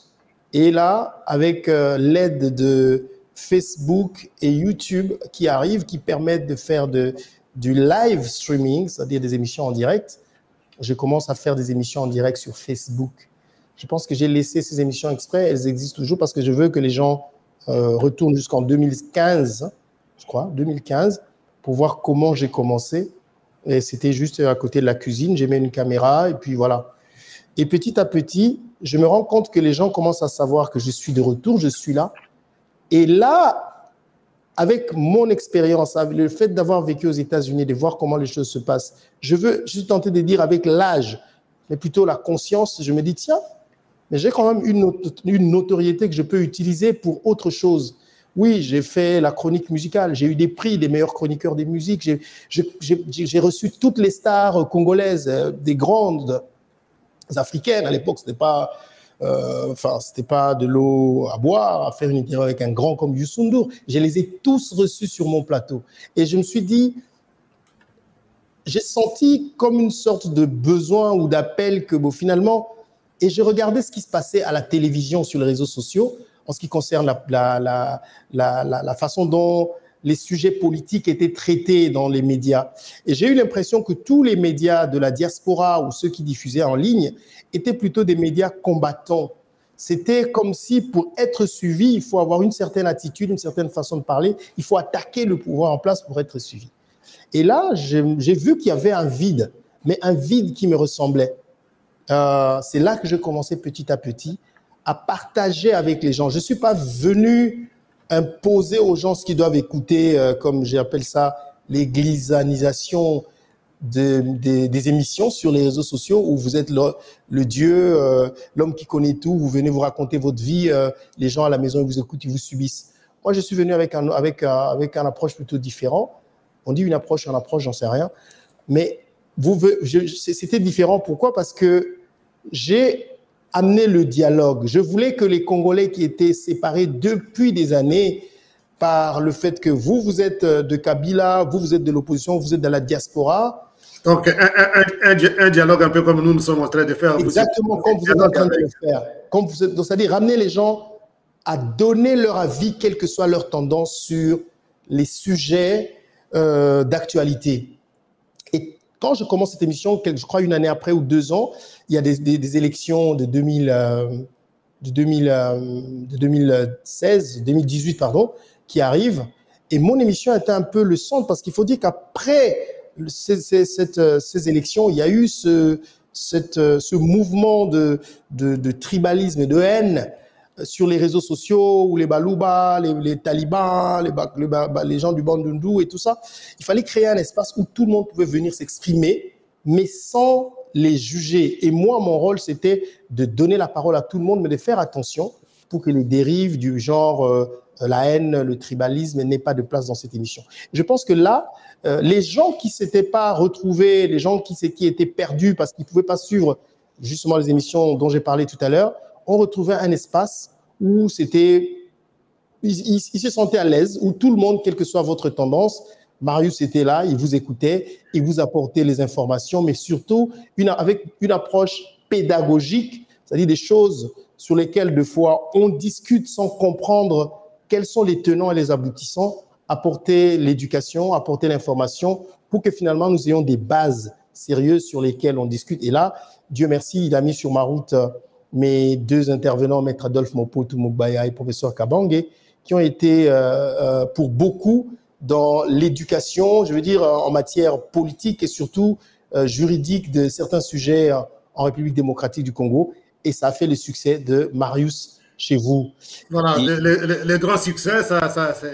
Et là, avec l'aide de Facebook et YouTube qui arrivent, qui permettent de faire du live streaming, c'est-à-dire des émissions en direct, je commence à faire des émissions en direct sur Facebook. Je pense que j'ai laissé ces émissions exprès, elles existent toujours parce que je veux que les gens retournent jusqu'en 2015, je crois, 2015, pour voir comment j'ai commencé. Et c'était juste à côté de la cuisine, j'ai mis une caméra et puis voilà. Et petit à petit, je me rends compte que les gens commencent à savoir que je suis de retour, je suis là. Et là, avec mon expérience, avec le fait d'avoir vécu aux États-Unis, de voir comment les choses se passent, je suis tenté de dire avec l'âge, mais plutôt la conscience, je me dis, tiens, mais j'ai quand même une notoriété que je peux utiliser pour autre chose. Oui, j'ai fait la chronique musicale, j'ai eu des prix des meilleurs chroniqueurs des musiques, j'ai reçu toutes les stars congolaises, des grandes africaines. À l'époque, c'était pas de l'eau à boire, à faire une interview avec un grand comme Youssou N'Dour. Je les ai tous reçus sur mon plateau. Et je me suis dit, j'ai senti comme une sorte de besoin ou d'appel que finalement, et je regardais ce qui se passait à la télévision, sur les réseaux sociaux, en ce qui concerne la façon dont les sujets politiques étaient traités dans les médias. Et j'ai eu l'impression que tous les médias de la diaspora ou ceux qui diffusaient en ligne étaient plutôt des médias combattants. C'était comme si pour être suivi, il faut avoir une certaine attitude, une certaine façon de parler, il faut attaquer le pouvoir en place pour être suivi. Et là, j'ai vu qu'il y avait un vide, mais un vide qui me ressemblait. C'est là que je commençais petit à petit à partager avec les gens. Je ne suis pas venu imposer aux gens ce qu'ils doivent écouter, comme j'appelle ça, l'églisanisation des émissions sur les réseaux sociaux où vous êtes le Dieu, l'homme qui connaît tout, vous venez vous raconter votre vie, les gens à la maison ils vous écoutent, ils vous subissent. Moi, je suis venu avec un approche plutôt différent. On dit une approche, j'en sais rien. Mais c'était différent. Pourquoi? Parce que j'ai amené le dialogue. Je voulais que les Congolais qui étaient séparés depuis des années par le fait que vous êtes de Kabila, vous êtes de l'opposition, vous êtes de la diaspora. Donc, un dialogue un peu comme nous sommes en train de faire. Exactement comme vous êtes en train de le faire. C'est-à-dire ramener les gens à donner leur avis, quelle que soit leur tendance sur les sujets d'actualité. Et quand je commence cette émission, je crois une année après ou 2 ans, il y a des élections de 2018, pardon, qui arrivent. Et mon émission était un peu le centre, parce qu'il faut dire qu'après ces élections, il y a eu ce mouvement de tribalisme et de haine sur les réseaux sociaux, où les Balouba, les talibans, les gens du Bandundu et tout ça. Il fallait créer un espace où tout le monde pouvait venir s'exprimer, mais sans les juger. Et moi, mon rôle, c'était de donner la parole à tout le monde, mais de faire attention pour que les dérives du genre la haine, le tribalisme n'aient pas de place dans cette émission. Je pense que là, les gens qui ne s'étaient pas retrouvés, les gens qui étaient perdus parce qu'ils ne pouvaient pas suivre justement les émissions dont j'ai parlé tout à l'heure, ont retrouvé un espace où ils se sentaient à l'aise, où tout le monde, quelle que soit votre tendance, Marius était là, il vous écoutait, il vous apportait les informations, mais surtout avec une approche pédagogique, c'est-à-dire des choses sur lesquelles, des fois, on discute sans comprendre quels sont les tenants et les aboutissants, apporter l'éducation, apporter l'information pour que finalement nous ayons des bases sérieuses sur lesquelles on discute. Et là, Dieu merci, il a mis sur ma route mes 2 intervenants, Maître Adolphe Mopotu Mugbaya et Professeur Kabange, qui ont été pour beaucoup dans l'éducation, je veux dire en matière politique et surtout juridique de certains sujets en République démocratique du Congo. Et ça a fait le succès de Marius chez vous. Voilà, les grands succès,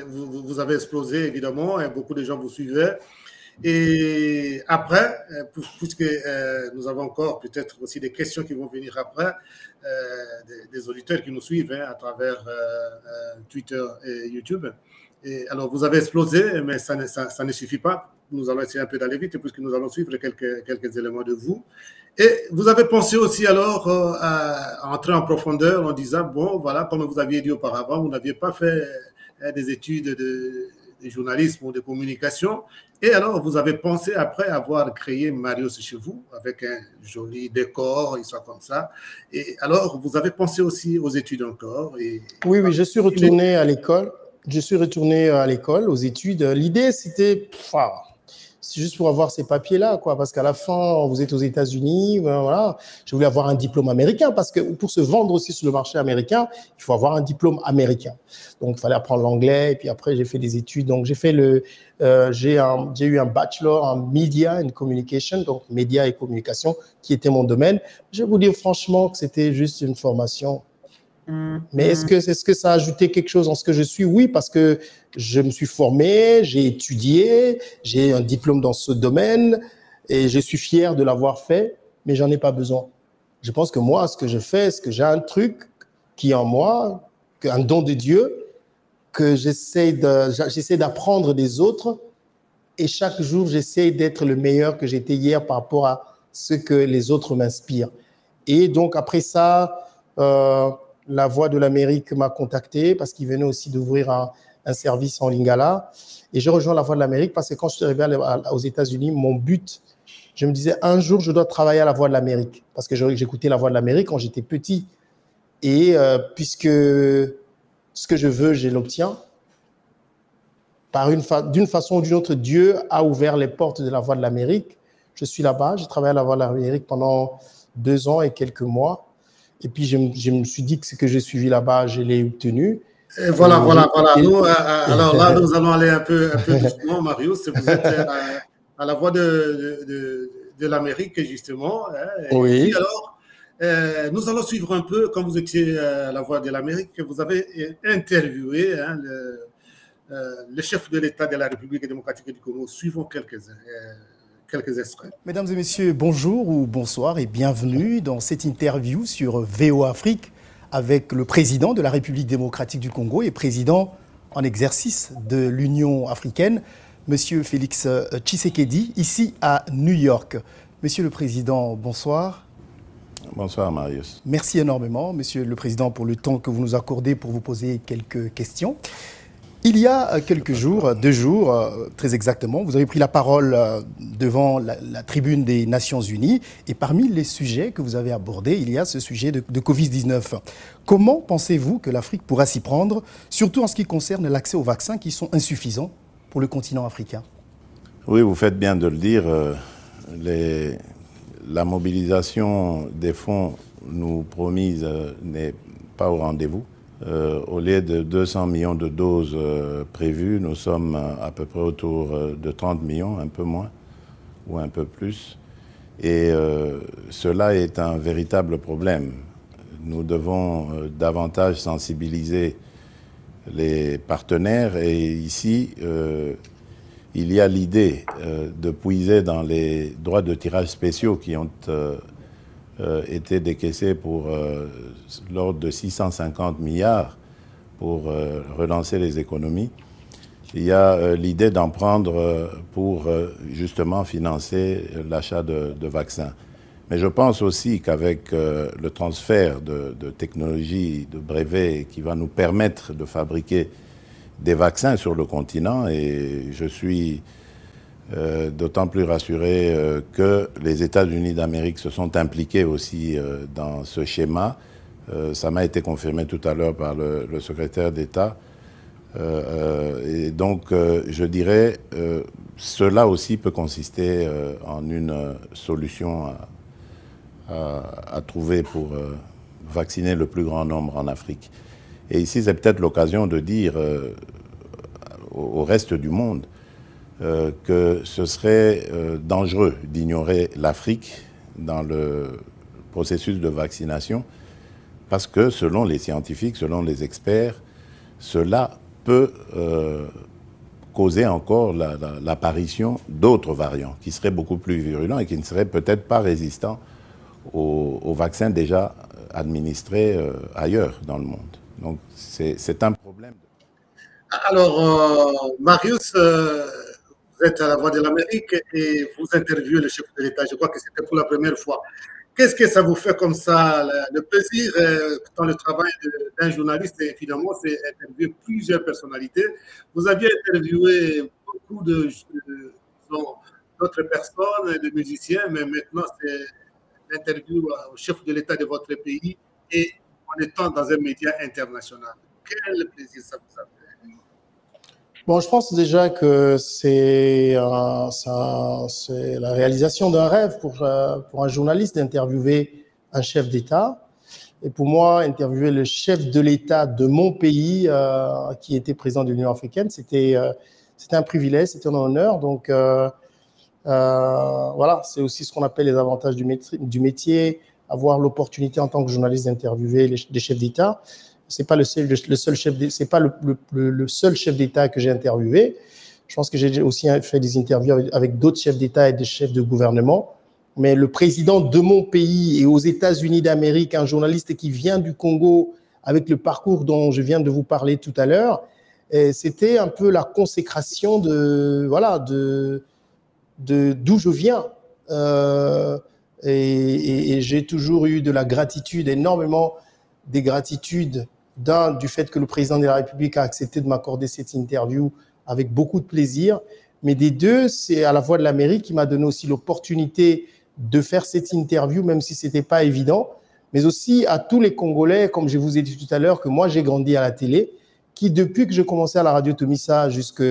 vous avez explosé évidemment, et beaucoup de gens vous suivaient. Et après, puisque nous avons encore peut-être aussi des questions qui vont venir après, des auditeurs qui nous suivent à travers Twitter et YouTube. Et alors, vous avez explosé, mais ça ne suffit pas. Nous allons essayer un peu d'aller vite puisque nous allons suivre quelques éléments de vous. Et vous avez pensé aussi alors à entrer en profondeur en disant, bon, voilà, comme vous aviez dit auparavant, vous n'aviez pas fait des études de journalisme ou de communication. Et alors, vous avez pensé, après avoir créé Marius chez vous, avec un joli décor, histoire comme ça. Et alors, vous avez pensé aussi aux études encore. Oui, je suis retourné à l'école. Je suis retourné à l'école, aux études. L'idée, c'était c'est juste pour avoir ces papiers-là, quoi, parce qu'à la fin, vous êtes aux États-Unis, voilà. Je voulais avoir un diplôme américain, parce que pour se vendre aussi sur le marché américain, il faut avoir un diplôme américain. Donc, il fallait apprendre l'anglais, et puis après, j'ai fait des études. Donc, j'ai eu un bachelor en Media and Communication, donc médias et communication, qui était mon domaine. Je vais vous dire franchement que c'était juste une formation. Mais est-ce que ça a ajouté quelque chose en ce que je suis? Oui, parce que je me suis formé, j'ai étudié, j'ai un diplôme dans ce domaine et je suis fier de l'avoir fait, mais j'en ai pas besoin. Je pense que moi, ce que je fais, c'est que j'ai un truc qui est en moi, un don de Dieu, que j'essaie d'apprendre des autres et chaque jour, j'essaie d'être le meilleur que j'étais hier par rapport à ce que les autres m'inspirent. Et donc, après ça, la Voix de l'Amérique m'a contacté parce qu'il venait aussi d'ouvrir un service en Lingala. Et j'ai rejoint la Voix de l'Amérique parce que quand je suis arrivé aux États-Unis, mon but, je me disais, un jour, je dois travailler à la Voix de l'Amérique parce que j'écoutais la Voix de l'Amérique quand j'étais petit. Et puisque ce que je veux, je l'obtiens, d'une façon ou d'une autre, Dieu a ouvert les portes de la Voix de l'Amérique. Je suis là-bas, j'ai travaillé à la Voix de l'Amérique pendant 2 ans et quelques mois. Et puis, je me suis dit que ce que j'ai suivi là-bas, je l'ai obtenu. Et voilà. Alors là, nous allons aller un peu doucement, Marius. Vous êtes à la Voix de l'Amérique, justement. Oui. Et puis alors, nous allons suivre un peu, quand vous étiez à la Voix de l'Amérique, vous avez interviewé le chef de l'État de la République démocratique du Congo. Suivons quelques extraits. Mesdames et messieurs, bonjour ou bonsoir et bienvenue dans cette interview sur VOA Afrique avec le président de la République démocratique du Congo et président en exercice de l'Union africaine, Monsieur Félix Tshisekedi, ici à New York. Monsieur le Président, bonsoir. Bonsoir Marius. Merci énormément, Monsieur le Président, pour le temps que vous nous accordez pour vous poser quelques questions. Il y a quelques jours, 2 jours très exactement, vous avez pris la parole devant la tribune des Nations Unies et parmi les sujets que vous avez abordés, il y a ce sujet de Covid-19. Comment pensez-vous que l'Afrique pourra s'y prendre, surtout en ce qui concerne l'accès aux vaccins qui sont insuffisants pour le continent africain? Oui, vous faites bien de le dire. La mobilisation des fonds nous promise n'est pas au rendez-vous. Au lieu de 200 millions de doses prévues, nous sommes à peu près autour de 30 millions, un peu moins ou un peu plus. Et cela est un véritable problème. Nous devons davantage sensibiliser les partenaires et ici, il y a l'idée de puiser dans les droits de tirage spéciaux qui ont été décaissés pour l'ordre de 650 milliards pour relancer les économies. Il y a l'idée d'en prendre pour justement financer l'achat de vaccins. Mais je pense aussi qu'avec le transfert de technologies, de brevets qui va nous permettre de fabriquer des vaccins sur le continent, et je suis d'autant plus rassuré que les États-Unis d'Amérique se sont impliqués aussi dans ce schéma. Ça m'a été confirmé tout à l'heure par le secrétaire d'État. Et donc, je dirais, cela aussi peut consister en une solution à trouver pour vacciner le plus grand nombre en Afrique. Et ici, c'est peut-être l'occasion de dire au reste du monde que ce serait dangereux d'ignorer l'Afrique dans le processus de vaccination parce que selon les scientifiques, selon les experts, cela peut causer encore l'apparition d'autres variants qui seraient beaucoup plus virulents et qui ne seraient peut-être pas résistants aux vaccins déjà administrés ailleurs dans le monde. Donc c'est un problème. Alors, Marius, vous êtes à la Voix de l'Amérique et vous interviewez le chef de l'État. Je crois que c'était pour la première fois. Qu'est-ce que ça vous fait comme ça, le plaisir dans le travail d'un journaliste, et finalement, c'est interviewer plusieurs personnalités. Vous aviez interviewé beaucoup d'autres personnes, de musiciens, mais maintenant, c'est l'interview au chef de l'État de votre pays et en étant dans un média international. Quel plaisir ça vous a fait? Bon, je pense déjà que c'est la réalisation d'un rêve pour un journaliste d'interviewer un chef d'État. Et pour moi, interviewer le chef de l'État de mon pays, qui était président de l'Union africaine, c'était un privilège, c'était un honneur. Donc, voilà, c'est aussi ce qu'on appelle les avantages du métier, avoir l'opportunité en tant que journaliste d'interviewer des chefs d'État. C'est pas le seul chef d'État que j'ai interviewé. Je pense que j'ai aussi fait des interviews avec d'autres chefs d'État et des chefs de gouvernement. Mais le président de mon pays et aux États-Unis d'Amérique, un journaliste qui vient du Congo avec le parcours dont je viens de vous parler tout à l'heure, c'était un peu la consécration d'où je viens. Et j'ai toujours eu de la gratitude, énormément des gratitudes du fait que le président de la République a accepté de m'accorder cette interview avec beaucoup de plaisir. Mais des deux, c'est à la Voix de l'Amérique qui m'a donné aussi l'opportunité de faire cette interview, même si ce n'était pas évident, mais aussi à tous les Congolais, comme je vous ai dit tout à l'heure, que moi j'ai grandi à la télé, qui depuis que j'ai commencé à la radio Tomisa jusqu'à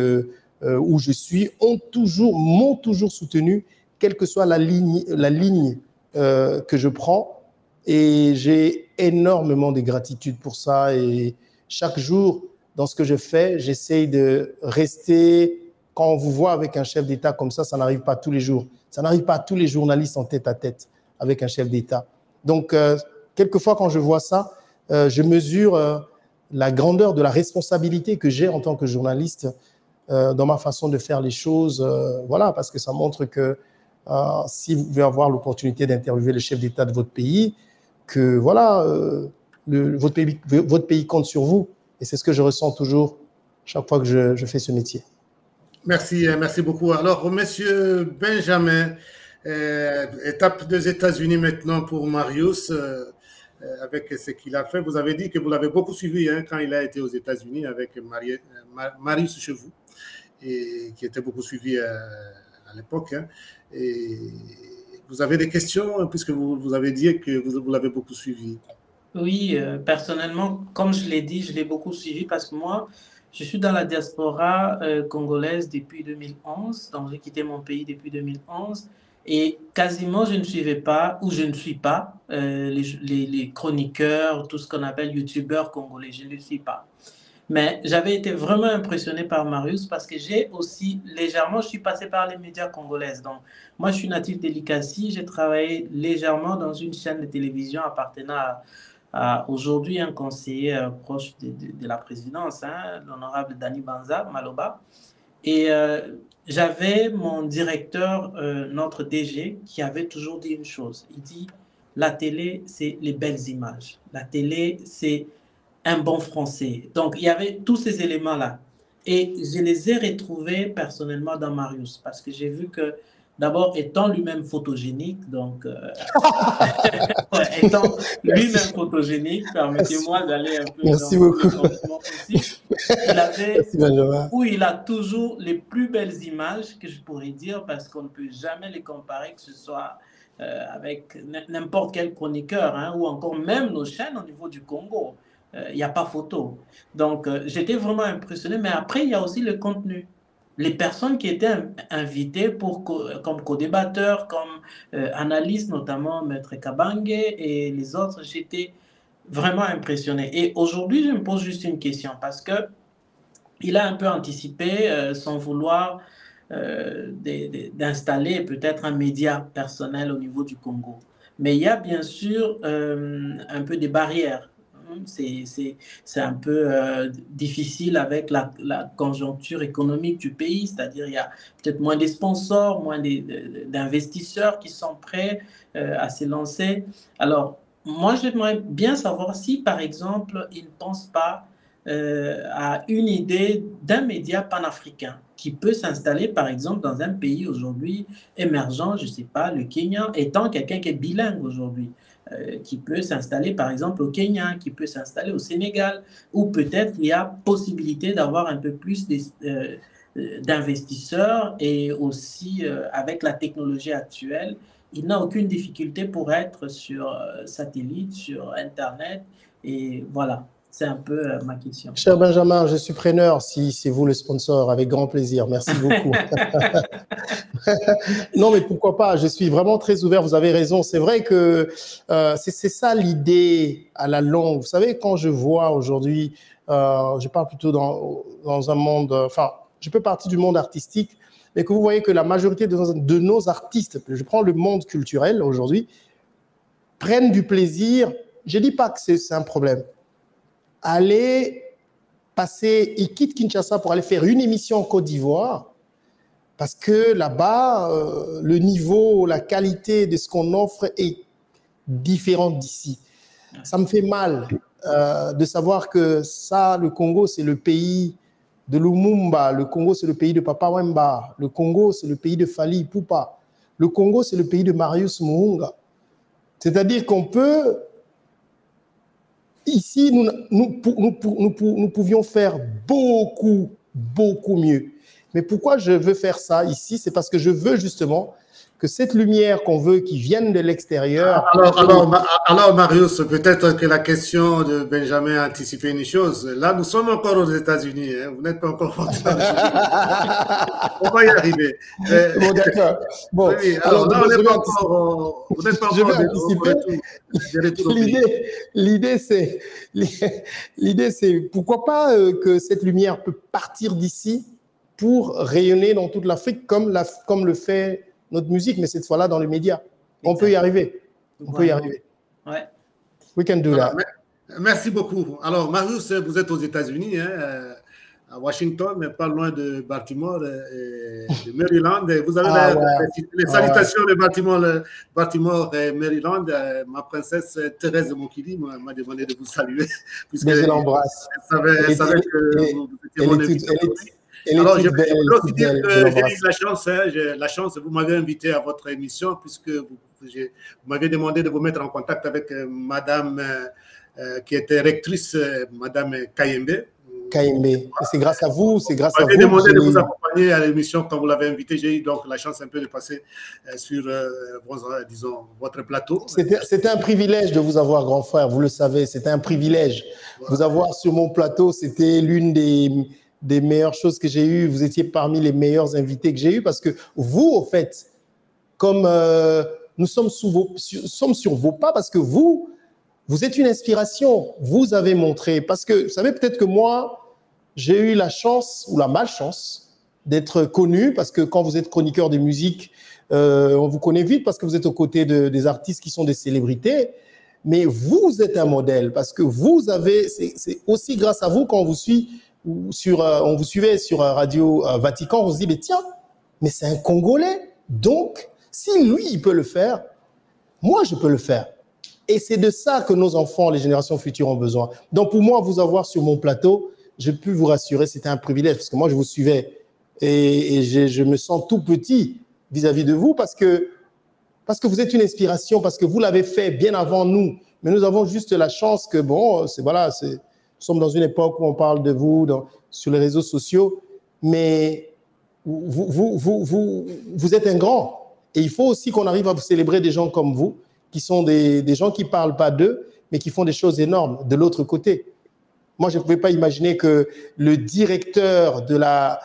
où je suis, m'ont toujours soutenu, quelle que soit la ligne que je prends. Et j'ai énormément de gratitude pour ça. Et chaque jour, dans ce que je fais, j'essaye de rester. Quand on vous voit avec un chef d'État comme ça n'arrive pas tous les jours. Ça n'arrive pas à tous les journalistes en tête à tête avec un chef d'État. Donc, quelquefois, quand je vois ça, je mesure la grandeur de la responsabilité que j'ai en tant que journaliste dans ma façon de faire les choses. Voilà, parce que ça montre que si vous pouvez avoir l'opportunité d'interviewer le chef d'État de votre pays, que voilà, votre pays compte sur vous. Et c'est ce que je ressens toujours chaque fois que je fais ce métier. Merci beaucoup. Alors, Monsieur Benjamin, étape des États-Unis maintenant pour Marius. avec ce qu'il a fait. Vous avez dit que vous l'avez beaucoup suivi quand il a été aux États-Unis avec Marius Chevaux, et qui était beaucoup suivi à l'époque. Et vous avez des questions, puisque vous avez dit que vous l'avez beaucoup suivi. Oui, personnellement, comme je l'ai dit, je l'ai beaucoup suivi parce que moi, je suis dans la diaspora congolaise depuis 2011, donc j'ai quitté mon pays depuis 2011 et quasiment je ne suivais pas ou je ne suis pas les chroniqueurs, tout ce qu'on appelle youtubeurs congolais, je ne le suis pas. Mais j'avais été vraiment impressionné par Marius parce que j'ai aussi légèrement, je suis passé par les médias congolaises. Donc, moi, je suis natif de l'Ikassi, j'ai travaillé légèrement dans une chaîne de télévision appartenant à aujourd'hui un conseiller proche de la présidence, l'honorable Dani Banza Maloba. Et j'avais mon directeur, notre DG, qui avait toujours dit une chose. Il dit, la télé, c'est les belles images. La télé, c'est un bon français. Donc, il y avait tous ces éléments-là. Et je les ai retrouvés personnellement dans Marius, parce que j'ai vu que, d'abord, étant lui-même photogénique, donc, étant lui-même photogénique, permettez-moi d'aller un peu Merci dans beaucoup. le sentiment aussi. Il a toujours les plus belles images que je pourrais dire, parce qu'on ne peut jamais les comparer, que ce soit avec n'importe quel chroniqueur, ou encore même nos chaînes au niveau du Congo. Il n'y a pas photo. Donc, j'étais vraiment impressionné. Mais après, il y a aussi le contenu. Les personnes qui étaient invitées comme co-débatteurs, comme analystes, notamment Maître Kabange et les autres, j'étais vraiment impressionné. Et aujourd'hui, je me pose juste une question parce qu'il a un peu anticipé, sans vouloir, d'installer peut-être un média personnel au niveau du Congo. Mais il y a bien sûr un peu des barrières. C'est un peu difficile avec la conjoncture économique du pays, c'est-à-dire il y a peut-être moins de sponsors, moins d'investisseurs qui sont prêts à se lancer. Alors, moi, j'aimerais bien savoir si, par exemple, ils ne pensent pas à une idée d'un média panafricain qui peut s'installer, par exemple, dans un pays aujourd'hui émergent, je ne sais pas, le Kenya, étant quelqu'un qui est bilingue aujourd'hui. Qui peut s'installer par exemple au Kenya, qui peut s'installer au Sénégal, ou peut-être il y a possibilité d'avoir un peu plus d'investisseurs et aussi avec la technologie actuelle, il n'a aucune difficulté pour être sur satellite, sur Internet et voilà. C'est un peu ma question. Cher Benjamin, je suis preneur si c'est vous le sponsor, avec grand plaisir. Merci beaucoup. Non, mais pourquoi pas? Je suis vraiment très ouvert. Vous avez raison. C'est vrai que c'est ça l'idée à la longue. Vous savez, quand je vois aujourd'hui, je parle plutôt dans un monde, enfin, je peux partir du monde artistique, mais que vous voyez que la majorité de nos artistes, je prends le monde culturel aujourd'hui, prennent du plaisir. Je ne dis pas que c'est un problème. Aller passer, ils quittent Kinshasa pour aller faire une émission en Côte d'Ivoire parce que là-bas, le niveau, la qualité de ce qu'on offre est différent d'ici. Ça me fait mal de savoir que ça, le Congo, c'est le pays de Lumumba, le Congo, c'est le pays de Papa Wemba, le Congo, c'est le pays de Fally Ipupa, le Congo, c'est le pays de Marius Muhunga. C'est-à-dire qu'on peut... Ici, nous pouvions faire beaucoup mieux. Mais pourquoi je veux faire ça ici? C'est parce que je veux justement que cette lumière qu'on veut qui vienne de l'extérieur... Alors, Marius, peut-être que la question de Benjamin a anticipé une chose. Là, nous sommes encore aux États-Unis. Vous n'êtes pas encore rentré. On va y arriver. Bon, d'accord. Bon, oui, alors là, on n'est pas encore... Vous n'êtes pas encore... Je vais anticiper. L'idée, c'est pourquoi pas que cette lumière peut partir d'ici pour rayonner dans toute l'Afrique comme le fait notre musique, mais cette fois-là dans les médias. On peut y arriver. On peut y arriver. Ouais. We can do that. Merci beaucoup. Alors, Marius, vous êtes aux États-Unis, à Washington, mais pas loin de Baltimore et de Maryland. Et vous avez les salutations de Baltimore et Maryland. Ma princesse Thérèse Mokili m'a demandé de vous saluer. Mais je l'embrasse. Elle savait que vous étiez mon invité. Alors, je peux aussi dire que j'ai eu la chance, vous m'avez invité à votre émission puisque vous m'avez demandé de vous mettre en contact avec madame qui était rectrice, madame Kayembe. C'est grâce à vous, c'est grâce à vous. Vous m'avez demandé de vous accompagner à l'émission quand vous l'avez invité. J'ai eu donc la chance un peu de passer sur, disons, votre plateau. C'était un privilège de vous avoir, grand frère, vous le savez, c'était un privilège. Vous avoir sur mon plateau, c'était l'une des meilleures choses que j'ai eues. Vous étiez parmi les meilleurs invités que j'ai eus parce que vous, au fait, comme nous sommes sur vos pas parce que vous êtes une inspiration. Vous avez montré, parce que vous savez peut-être que moi, j'ai eu la chance ou la malchance d'être connu parce que quand vous êtes chroniqueur de musique, on vous connaît vite parce que vous êtes aux côtés des artistes qui sont des célébrités. Mais vous êtes un modèle parce que vous avez, c'est aussi grâce à vous quand on vous suit on vous suivait sur Radio Vatican, on se dit mais tiens, mais c'est un Congolais. Donc, si lui il peut le faire, moi je peux le faire. Et c'est de ça que nos enfants, les générations futures ont besoin. Donc, pour moi, vous avoir sur mon plateau, je peux vous rassurer, c'était un privilège parce que moi, je vous suivais et je me sens tout petit vis-à-vis de vous parce que vous êtes une inspiration, parce que vous l'avez fait bien avant nous. Mais nous avons juste la chance que, bon, nous sommes dans une époque où on parle de vous sur les réseaux sociaux, mais vous êtes un grand. Et il faut aussi qu'on arrive à vous célébrer des gens comme vous, qui sont des gens qui ne parlent pas d'eux, mais qui font des choses énormes de l'autre côté. Moi, je ne pouvais pas imaginer que le directeur de la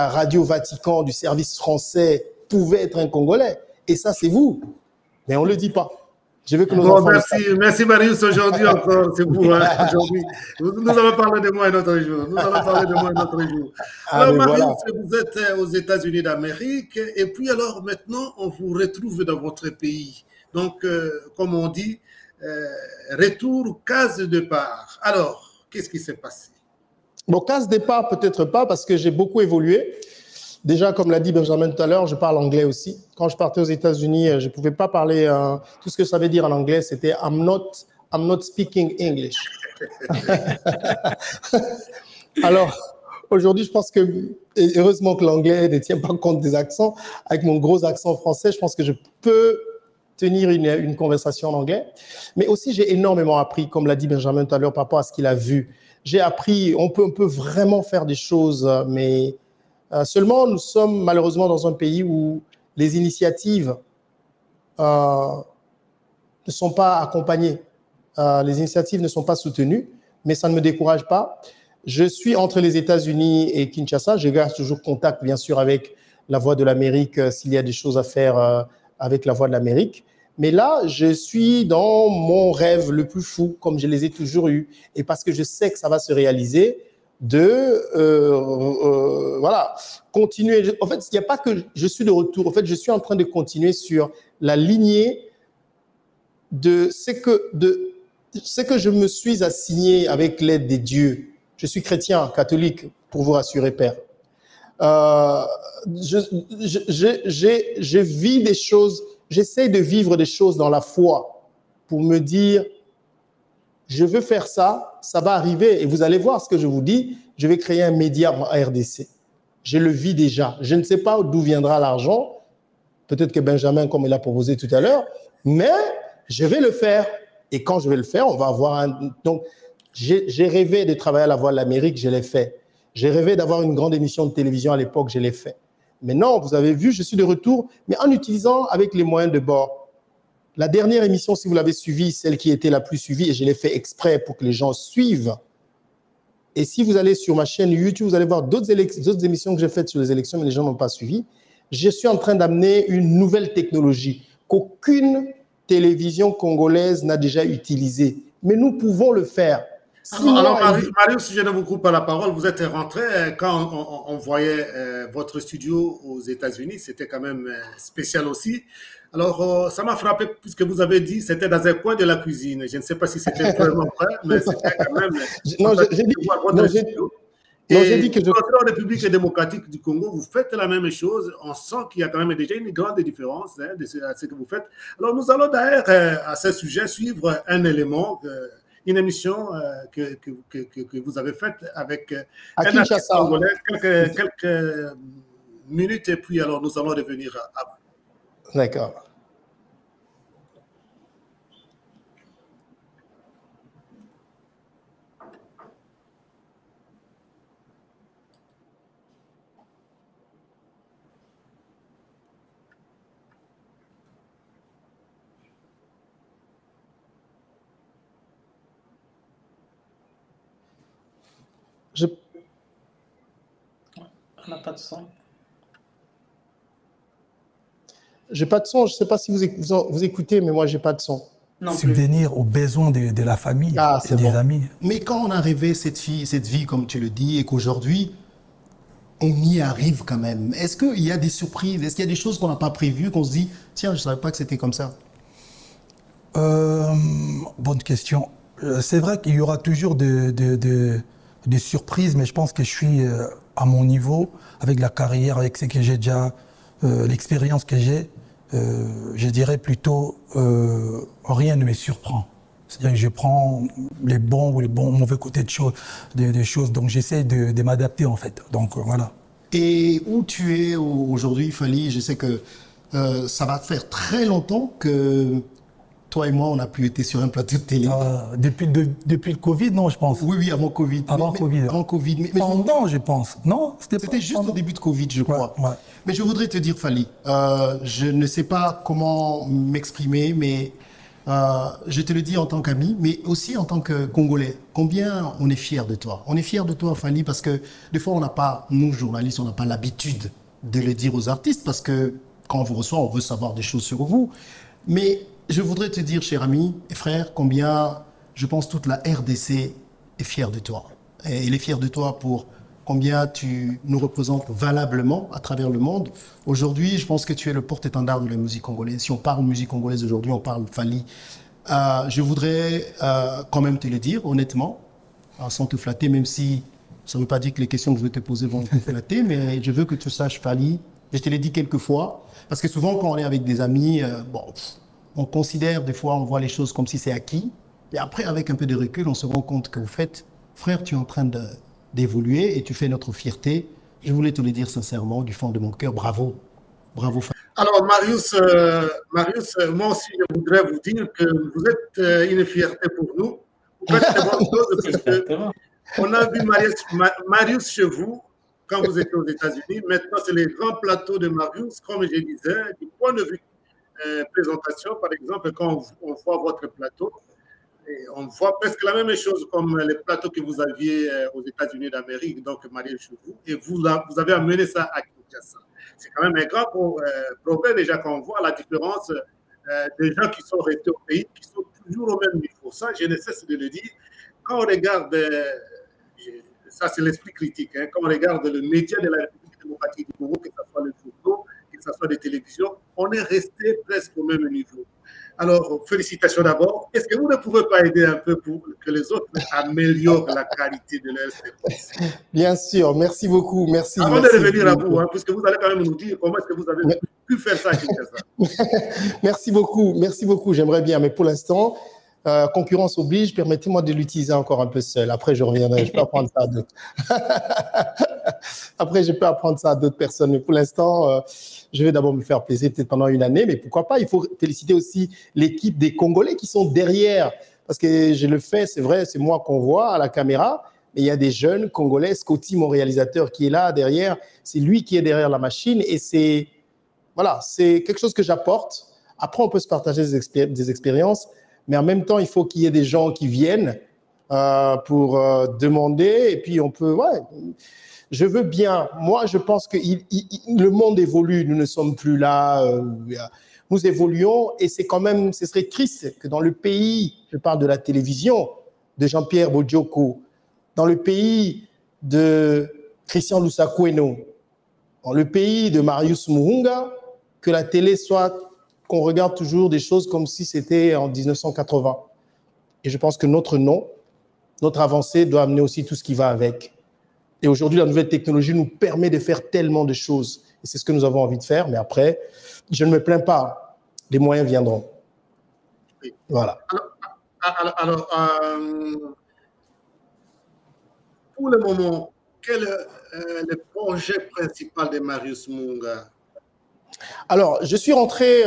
Radio Vatican, du service français, pouvait être un Congolais. Et ça, c'est vous. Mais on ne le dit pas. Je veux que nos enfants merci Marius, aujourd'hui encore, c'est vous. Aujourd'hui. Nous allons parler de moi un autre jour. Alors Marius, voilà. Vous êtes aux États-Unis d'Amérique, et puis alors maintenant, on vous retrouve dans votre pays. Donc, comme on dit, retour, case de départ. Alors, qu'est-ce qui s'est passé? Bon, case de départ, peut-être pas, parce que j'ai beaucoup évolué. Déjà, comme l'a dit Benjamin tout à l'heure, je parle anglais aussi. Quand je partais aux États-Unis, je ne pouvais pas parler. Tout ce que ça veut dire en anglais, c'était I'm not speaking English. Alors, aujourd'hui, je pense que, et heureusement que l'anglais ne tient pas compte des accents. Avec mon gros accent français, je pense que je peux tenir une conversation en anglais. Mais aussi, j'ai énormément appris, comme l'a dit Benjamin tout à l'heure, par rapport à ce qu'il a vu. J'ai appris, on peut vraiment faire des choses, mais seulement nous sommes malheureusement dans un pays où les initiatives ne sont pas accompagnées. Les initiatives ne sont pas soutenues, mais ça ne me décourage pas. Je suis entre les États-Unis et Kinshasa. Je garde toujours contact, bien sûr, avec la Voix de l'Amérique s'il y a des choses à faire avec la Voix de l'Amérique. Mais là, je suis dans mon rêve le plus fou, comme je les ai toujours eus, et parce que je sais que ça va se réaliser, voilà, continuer. En fait, il n'y a pas que je suis de retour. En fait, je suis en train de continuer sur la lignée de ce que je me suis assigné avec l'aide des dieux. Je suis chrétien, catholique, pour vous rassurer, Père. Je vis des choses, j'essaie de vivre des choses dans la foi pour me dire, je veux faire ça, ça va arriver. Et vous allez voir ce que je vous dis, je vais créer un média en RDC. Je le vis déjà. Je ne sais pas d'où viendra l'argent. Peut-être que Benjamin, comme il l'a proposé tout à l'heure, mais je vais le faire. Et quand je vais le faire, on va avoir un... Donc, j'ai rêvé de travailler à la Voix de l'Amérique, je l'ai fait. J'ai rêvé d'avoir une grande émission de télévision à l'époque, je l'ai fait. Mais non, vous avez vu, je suis de retour, mais en utilisant avec les moyens de bord. La dernière émission, si vous l'avez suivie, celle qui était la plus suivie, et je l'ai fait exprès pour que les gens suivent. Et si vous allez sur ma chaîne YouTube, vous allez voir d'autres émissions que j'ai faites sur les élections, mais les gens n'ont pas suivi. Je suis en train d'amener une nouvelle technologie qu'aucune télévision congolaise n'a déjà utilisée. Mais nous pouvons le faire. Alors, Marius, si je ne vous coupe pas la parole, vous êtes rentré quand on voyait votre studio aux États-Unis, c'était quand même spécial aussi. Alors, ça m'a frappé puisque vous avez dit que c'était dans un coin de la cuisine. Je ne sais pas si c'était vraiment vrai, mais c'était quand même... j'ai dit que en République démocratique du Congo, vous faites la même chose. On sent qu'il y a quand même déjà une grande différence de ce que vous faites. Alors, nous allons d'ailleurs, à ce sujet, suivre un élément une émission que vous avez faite avec un artiste congolais, quelques minutes, et puis alors nous allons revenir à vous. D'accord. On n'a pas de son. J'ai pas de son. Je ne sais pas si vous écoutez, mais moi, j'ai pas de son. Subvenir aux besoins de la famille et des amis. Mais quand on a rêvé cette vie, comme tu le dis, et qu'aujourd'hui, on y arrive quand même, est-ce qu'il y a des surprises? Est-ce qu'il y a des choses qu'on n'a pas prévues, qu'on se dit, tiens, je ne savais pas que c'était comme ça? Bonne question. C'est vrai qu'il y aura toujours des surprises, mais je pense que je suis à mon niveau, avec la carrière, avec ce que j'ai déjà, l'expérience que j'ai, je dirais plutôt rien ne me surprend. C'est-à-dire que je prends les bons ou les mauvais côtés des choses, donc j'essaie de m'adapter en fait. Donc voilà. Et où tu es aujourd'hui, Fally? Je sais que ça va faire très longtemps que toi et moi, on n'a plus été sur un plateau de télé. Depuis le Covid, non, je pense. Oui, avant Covid. Avant Covid. Mais pendant, je pense. Non, c'était juste au début de Covid, je crois. Ouais. Mais je voudrais te dire, Fally, je ne sais pas comment m'exprimer, mais je te le dis en tant qu'ami, mais aussi en tant que Congolais. Combien on est fiers de toi? On est fiers de toi, Fally, parce que des fois, nous, journalistes, on n'a pas l'habitude de le dire aux artistes, parce que quand on vous reçoit, on veut savoir des choses sur vous. Mais je voudrais te dire, cher ami et frère, combien, je pense, toute la RDC est fière de toi. Et elle est fière de toi pour combien tu nous représentes valablement à travers le monde. Aujourd'hui, je pense que tu es le porte-étendard de la musique congolaise. Si on parle musique congolaise aujourd'hui, on parle Fally. Je voudrais quand même te le dire, honnêtement, sans te flatter, même si ça ne veut pas dire que les questions que je vais te poser vont te flatter, mais je veux que tu saches, Fally, je te l'ai dit quelques fois, parce que souvent, quand on est avec des amis, on considère, des fois, on voit les choses comme si c'est acquis. Et après, avec un peu de recul, on se rend compte qu'au fait, frère, tu es en train d'évoluer et tu fais notre fierté. Je voulais te le dire sincèrement, du fond de mon cœur. Bravo. Bravo. Alors, Marius, moi aussi, je voudrais vous dire que vous êtes une fierté pour nous. Vous faites de bonnes choses parce qu'on a vu Marius chez vous quand vous étiez aux États-Unis. Maintenant, c'est les grands plateaux de Marius, comme je disais, du point de vue présentation, par exemple, quand on voit votre plateau, et on voit presque la même chose comme les plateaux que vous aviez aux États-Unis d'Amérique, donc Marius chez vous, et vous avez amené ça à Kinshasa. C'est quand même un grand progrès déjà quand on voit la différence des gens qui sont restés au pays, qui sont toujours au même niveau. Ça, je ne cesse de le dire. Quand on regarde, ça c'est l'esprit critique, hein, quand on regarde le média de la République démocratique du Congo, que ce soit le journaux, que ce soit des télévisions, on est resté presque au même niveau. Alors, félicitations d'abord. Est-ce que vous ne pouvez pas aider un peu pour que les autres améliorent la qualité de leur service? Bien sûr, merci beaucoup. Merci. Avant de revenir à vous, puisque vous allez quand même nous dire comment est-ce que vous avez pu faire ça à Kinshasa. Merci beaucoup. J'aimerais bien, mais pour l'instant, concurrence oblige, permettez-moi de l'utiliser encore un peu seul. Après, je reviendrai, je peux apprendre ça à d'autres. Après, je peux apprendre ça à d'autres personnes, mais pour l'instant, je vais d'abord me faire plaisir peut-être pendant une année, mais pourquoi pas. Il faut féliciter aussi l'équipe des Congolais qui sont derrière, parce que je le fais, c'est vrai, c'est moi qu'on voit à la caméra, mais il y a des jeunes Congolais, Scotty, mon réalisateur, qui est là derrière, c'est lui qui est derrière la machine, et c'est quelque chose que j'apporte. Après, on peut se partager des expériences, mais en même temps, il faut qu'il y ait des gens qui viennent pour demander, et puis on peut... Je veux bien. Moi, je pense que le monde évolue. Nous ne sommes plus là. Nous évoluons et c'est quand même, ce serait triste que dans le pays, je parle de la télévision, de Jean-Pierre Bodioko, dans le pays de Christian Lusakweno, dans le pays de Marius Murunga, que la télé soit, qu'on regarde toujours des choses comme si c'était en 1980. Et je pense que notre nom, notre avancée doit amener aussi tout ce qui va avec. Et aujourd'hui, la nouvelle technologie nous permet de faire tellement de choses. Et c'est ce que nous avons envie de faire. Mais après, je ne me plains pas. Les moyens viendront. Oui. Voilà. Alors, pour le moment, quel est le projet principal de Marius Munga? Alors, je suis rentré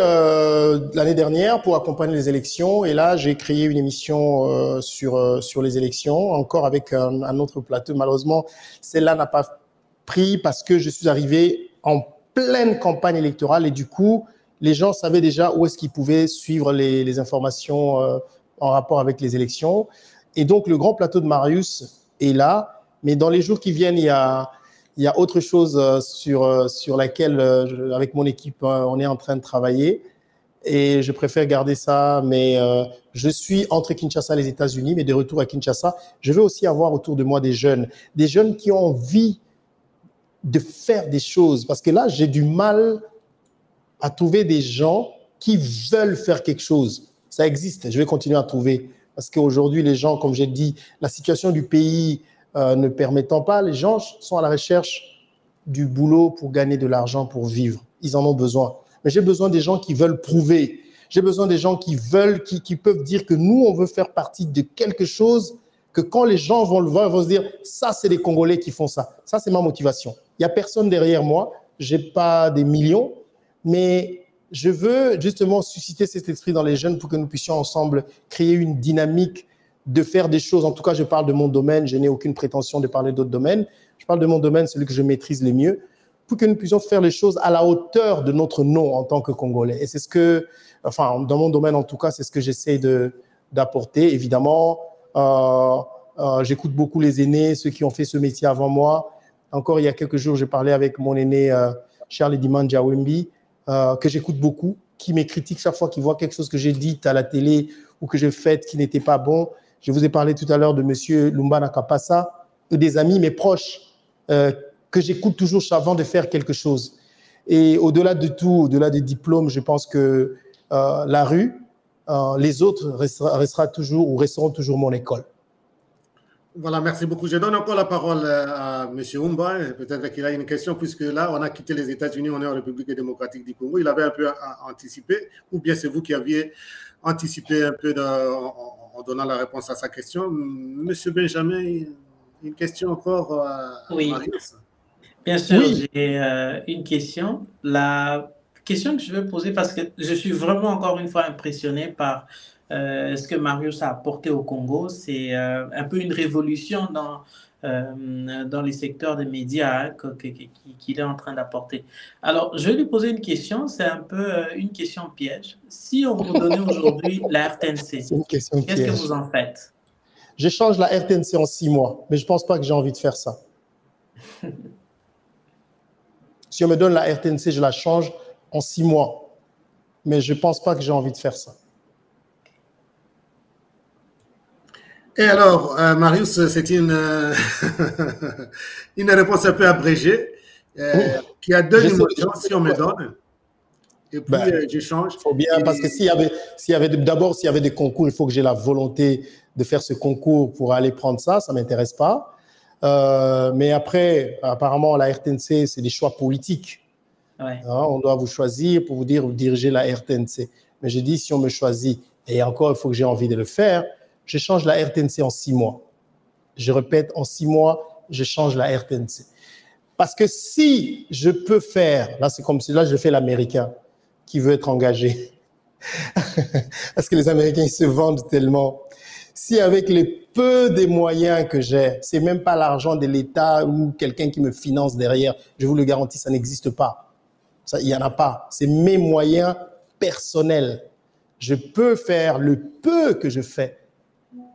l'année dernière pour accompagner les élections et là, j'ai créé une émission sur les élections, encore avec un autre plateau. Malheureusement, celle-là n'a pas pris parce que je suis arrivé en pleine campagne électorale et du coup, les gens savaient déjà où est-ce qu'ils pouvaient suivre les informations en rapport avec les élections. Et donc, le grand plateau de Marius est là, mais dans les jours qui viennent, il y a autre chose sur laquelle, avec mon équipe, on est en train de travailler et je préfère garder ça. Mais je suis entre Kinshasa et les États-Unis, mais de retour à Kinshasa, je veux aussi avoir autour de moi des jeunes qui ont envie de faire des choses. Parce que là, j'ai du mal à trouver des gens qui veulent faire quelque chose. Ça existe, je vais continuer à trouver. Parce qu'aujourd'hui, les gens, comme j'ai dit, la situation du pays ne permettant pas, les gens sont à la recherche du boulot pour gagner de l'argent, pour vivre. Ils en ont besoin. Mais j'ai besoin des gens qui veulent prouver. J'ai besoin des gens qui veulent, qui peuvent dire que nous, on veut faire partie de quelque chose, que quand les gens vont le voir, ils vont se dire, ça, c'est les Congolais qui font ça. Ça, c'est ma motivation. Il n'y a personne derrière moi. Je n'ai pas des millions, mais je veux justement susciter cet esprit dans les jeunes pour que nous puissions ensemble créer une dynamique de faire des choses. En tout cas, je parle de mon domaine. Je n'ai aucune prétention de parler d'autres domaines. Je parle de mon domaine, celui que je maîtrise le mieux, pour que nous puissions faire les choses à la hauteur de notre nom en tant que Congolais. Et c'est ce que, enfin, dans mon domaine en tout cas, c'est ce que j'essaie d'apporter. Évidemment, j'écoute beaucoup les aînés, ceux qui ont fait ce métier avant moi. Encore il y a quelques jours, j'ai parlé avec mon aîné Charles Dimanja Wembi, que j'écoute beaucoup, qui me critique chaque fois qu'il voit quelque chose que j'ai dit à la télé ou que j'ai fait qui n'était pas bon. Je vous ai parlé tout à l'heure de M. Lumba Nakapasa, des amis, mes proches, que j'écoute toujours avant de faire quelque chose. Et au-delà de tout, au-delà des diplômes, je pense que la rue, les autres resteront toujours mon école. Voilà, merci beaucoup. Je donne encore la parole à M. Umba. Peut-être qu'il a une question, puisque là, on a quitté les États-Unis, on est en République démocratique du Congo. Il avait un peu anticipé, ou bien c'est vous qui aviez anticipé un peu en donnant la réponse à sa question. Monsieur Benjamin, une question encore à Marius? Bien sûr, oui. J'ai une question. La question que je veux poser, parce que je suis vraiment encore une fois impressionné par ce que Marius a apporté au Congo, c'est un peu une révolution dans les secteurs des médias qu'il est en train d'apporter. Alors, je vais lui poser une question, c'est un peu une question piège. Si on vous donnait aujourd'hui la RTNC, qu'est-ce que vous en faites? Je change la RTNC en 6 mois, mais je ne pense pas que j'ai envie de faire ça. Si on me donne la RTNC, je la change en 6 mois, mais je ne pense pas que j'ai envie de faire ça. Et alors, Marius, c'est une réponse un peu abrégée qui a deux émotions, si on me donne. Et puis, je change. Faut bien, parce que s'il y avait des concours, il faut que j'ai la volonté de faire ce concours pour aller prendre ça. Ça ne m'intéresse pas. Mais après, apparemment, la RTNC, c'est des choix politiques. Ouais. On doit vous choisir pour vous dire, vous dirigez la RTNC. Mais je dis, si on me choisit, et encore, il faut que j'ai envie de le faire, je change la RTNC en 6 mois. Je répète, en 6 mois, je change la RTNC. Parce que si je peux faire, là, c'est comme si là, je fais l'Américain qui veut être engagé. Parce que les Américains, ils se vendent tellement. Si avec les peu des moyens que j'ai, c'est même pas l'argent de l'État ou quelqu'un qui me finance derrière, je vous le garantis, ça n'existe pas. Ça, il n'y en a pas. C'est mes moyens personnels. Je peux faire le peu que je fais.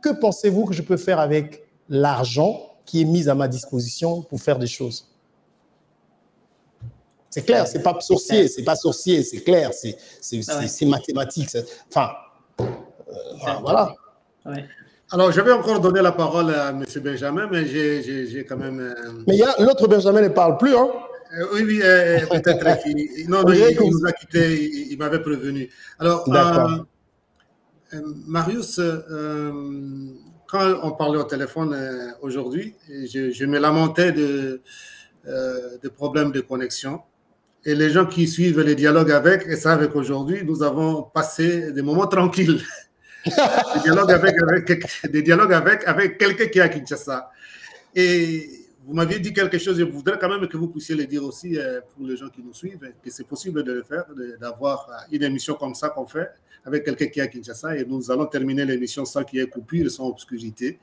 Que pensez-vous que je peux faire avec l'argent qui est mis à ma disposition pour faire des choses? C'est clair, c'est pas sorcier, c'est clair, c'est mathématique. Enfin, voilà. Ouais. Alors, je vais encore donner la parole à M. Benjamin, mais j'ai quand même... Mais l'autre Benjamin ne parle plus, hein? Oui, peut-être qu'il... Non, il nous a quittés, il m'avait prévenu. Alors, Marius, quand on parlait au téléphone aujourd'hui, je me lamentais de problèmes de connexion. Et les gens qui suivent les dialogues avec savent qu'aujourd'hui, nous avons passé des moments tranquilles. des dialogues avec quelqu'un qui est à Kinshasa. Et vous m'aviez dit quelque chose, je voudrais quand même que vous puissiez le dire aussi pour les gens qui nous suivent, que c'est possible de le faire, d'avoir une émission comme ça qu'on fait avec quelqu'un qui est à Kinshasa, et nous allons terminer l'émission sans qu'il y ait coupure, sans obscurité.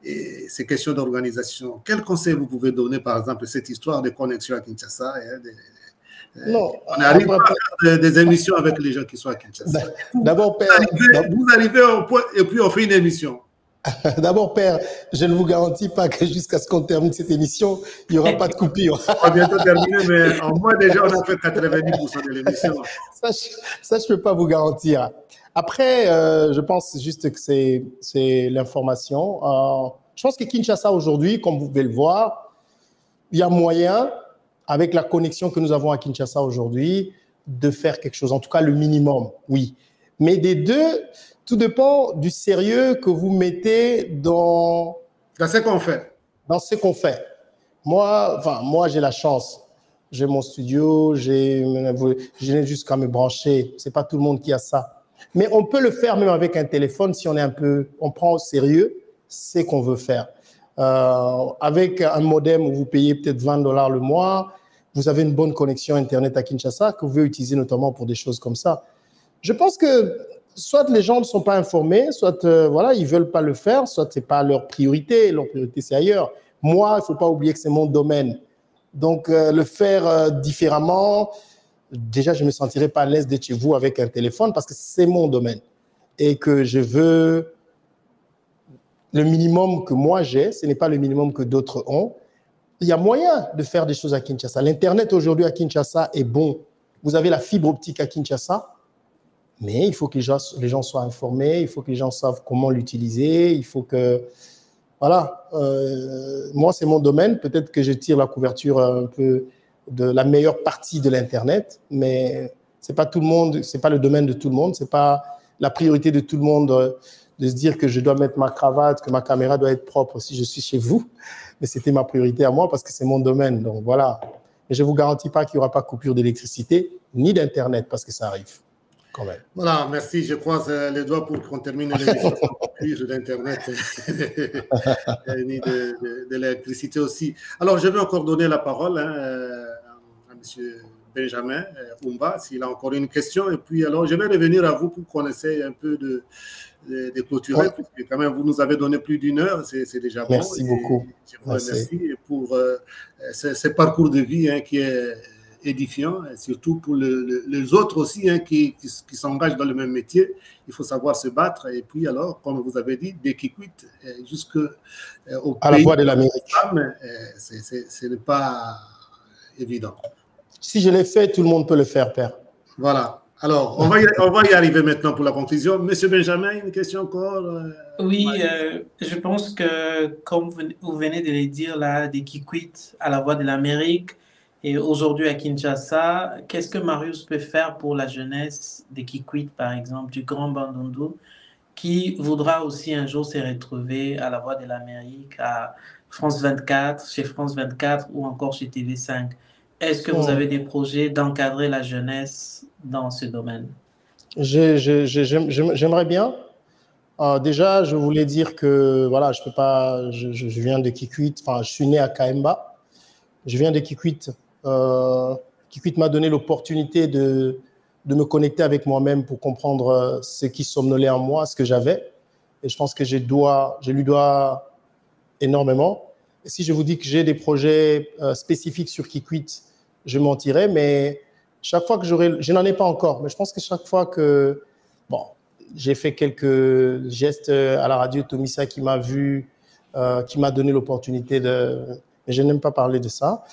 Et c'est question d'organisation. Quel conseil vous pouvez donner, par exemple, cette histoire de connexion à Kinshasa Non, on arrive à faire des émissions avec les gens qui sont à Kinshasa. D'abord, Père, vous arrivez au point et puis on fait une émission. D'abord, Père, je ne vous garantis pas que jusqu'à ce qu'on termine cette émission, il n'y aura pas de coupure. On va bientôt terminer, mais en moins déjà, on a fait 90% de l'émission. Ça, je ne peux pas vous garantir. Après, je pense juste que c'est l'information. Je pense que Kinshasa aujourd'hui, comme vous pouvez le voir, il y a moyen, avec la connexion que nous avons à Kinshasa aujourd'hui, de faire quelque chose. En tout cas, le minimum, oui. Mais des deux, tout dépend du sérieux que vous mettez dans ce qu'on fait. Dans ce qu'on fait. Moi, j'ai la chance. J'ai mon studio, je n'ai juste qu'à me brancher. C'est pas tout le monde qui a ça. Mais on peut le faire même avec un téléphone si on prend au sérieux ce qu'on veut faire. Avec un modem où vous payez peut-être $20 le mois, vous avez une bonne connexion Internet à Kinshasa que vous pouvez utiliser notamment pour des choses comme ça. Je pense que soit les gens ne sont pas informés, soit ils ne veulent pas le faire, soit ce n'est pas leur priorité. Leur priorité, c'est ailleurs. Moi, il ne faut pas oublier que c'est mon domaine. Donc, le faire différemment, déjà, je ne me sentirais pas à l'aise d'être chez vous avec un téléphone parce que c'est mon domaine. Et que je veux le minimum que moi j'ai, ce n'est pas le minimum que d'autres ont. Il y a moyen de faire des choses à Kinshasa. L'Internet aujourd'hui à Kinshasa est bon. Vous avez la fibre optique à Kinshasa, mais il faut que les gens soient informés, il faut que les gens savent comment l'utiliser, il faut que... Voilà. Moi, c'est mon domaine. Peut-être que je tire la couverture un peu de la meilleure partie de l'Internet, mais ce n'est pas tout le monde, ce n'est pas le domaine de tout le monde, ce n'est pas la priorité de tout le monde de se dire que je dois mettre ma cravate, que ma caméra doit être propre si je suis chez vous. Mais c'était ma priorité à moi parce que c'est mon domaine. Donc voilà. Mais je ne vous garantis pas qu'il n'y aura pas coupure d'électricité ni d'Internet parce que ça arrive quand même. Voilà, merci. Je croise les doigts pour qu'on termine l'émission sans coupure d'Internet ni de l'électricité aussi. Alors, je vais encore donner la parole à M. Benjamin Oumba, s'il a encore une question. Et puis, alors, je vais revenir à vous pour qu'on essaye un peu de clôturer, puisque quand même, vous nous avez donné plus d'1 heure, c'est déjà bon. Merci beaucoup. Je vous remercie pour ce parcours de vie qui est édifiant, et surtout pour les autres aussi qui s'engagent dans le même métier. Il faut savoir se battre. Et puis, alors, comme vous avez dit, dès qu'ils quittent jusqu'au à la voix de l'Amérique. Ce n'est pas évident. Si je l'ai fait, tout le monde peut le faire, Père. Voilà. Alors, on va y arriver maintenant pour la conclusion. Monsieur Benjamin, une question encore Oui, je pense que, comme vous venez de le dire, là, des qui quittent à la voix de l'Amérique et aujourd'hui à Kinshasa, qu'est-ce que Marius peut faire pour la jeunesse des qui quittent, par exemple, du Grand Bandundu, qui voudra aussi un jour se retrouver à la voix de l'Amérique, à France 24, chez France 24 ou encore chez TV5? Est-ce que vous avez des projets d'encadrer la jeunesse dans ce domaine? J'aimerais bien. Déjà, je voulais dire que voilà, je peux pas. Je viens de Kikwit. Enfin, je suis né à Kaemba. Je viens de Kikwit. Kikwit m'a donné l'opportunité de me connecter avec moi-même pour comprendre ce qui somnolait en moi, ce que j'avais. Et je pense que je lui dois énormément. Et si je vous dis que j'ai des projets spécifiques sur Kikwit, je mentirais, mais chaque fois que je n'en ai pas encore, mais je pense que chaque fois que, j'ai fait quelques gestes à la radio, Tomisa qui m'a vu, qui m'a donné l'opportunité mais je n'aime pas parler de ça.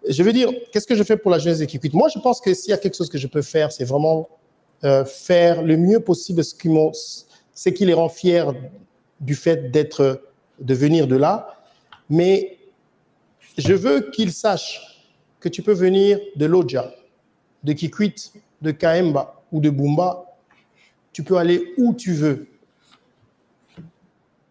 Je veux dire, qu'est-ce que je fais pour la jeunesse de Kikwit? Moi, je pense que s'il y a quelque chose que je peux faire, c'est vraiment faire le mieux possible ce qui les rend fiers du fait de venir de là. Mais je veux qu'ils sachent que tu peux venir de Lodja, de Kikwit, de Kaemba ou de Bumba. Tu peux aller où tu veux.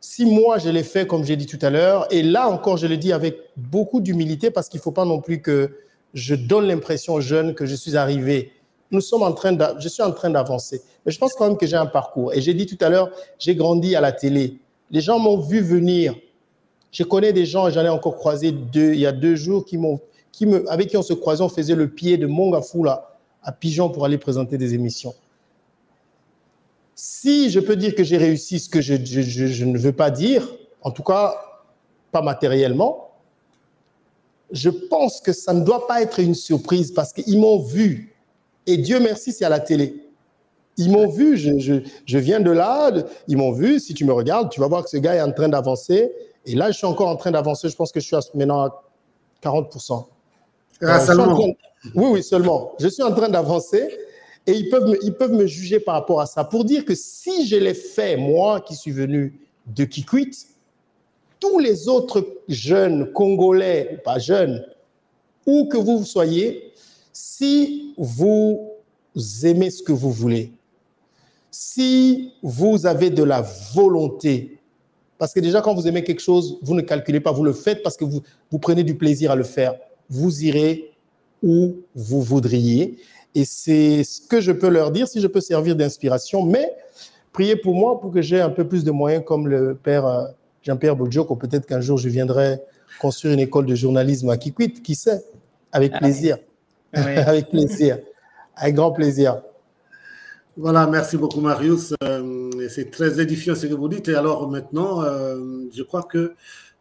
Si moi, je l'ai fait comme j'ai dit tout à l'heure, et là encore, je le dis avec beaucoup d'humilité parce qu'il ne faut pas non plus que je donne l'impression aux jeunes que je suis arrivé je suis en train d'avancer. Mais je pense quand même que j'ai un parcours. Et j'ai dit tout à l'heure, j'ai grandi à la télé. Les gens m'ont vu venir. Je connais des gens, j'en ai encore croisé il y a 2 jours, avec qui on se croisait, on faisait le pied de Mongafula à Pigeon pour aller présenter des émissions. Si je peux dire que j'ai réussi ce que je ne veux pas dire, en tout cas pas matériellement, je pense que ça ne doit pas être une surprise parce qu'ils m'ont vu. Et Dieu merci, c'est à la télé. Ils m'ont vu, je viens de là, ils m'ont vu. Si tu me regardes, tu vas voir que ce gars est en train d'avancer. Et là, je suis encore en train d'avancer. Je pense que je suis maintenant à 40%. Seulement. Oui, seulement. Je suis en train d'avancer et ils peuvent me juger par rapport à ça. Pour dire que si je l'ai fait, moi qui suis venu de Kikwit, tous les autres jeunes Congolais, ou pas jeunes, où que vous soyez, si vous aimez ce que vous voulez, si vous avez de la volonté, parce que déjà quand vous aimez quelque chose, vous ne calculez pas, vous le faites parce que vous prenez du plaisir à le faire, vous irez où vous voudriez. Et c'est ce que je peux leur dire, si je peux servir d'inspiration, mais priez pour moi pour que j'ai un peu plus de moyens comme le père Jean-Pierre Bojoko. Peut-être qu'un jour je viendrai construire une école de journalisme à Kikwit, qui sait, avec plaisir. Oui. Avec plaisir, avec grand plaisir. Voilà, merci beaucoup Marius. C'est très édifiant ce que vous dites. Et alors maintenant, je crois que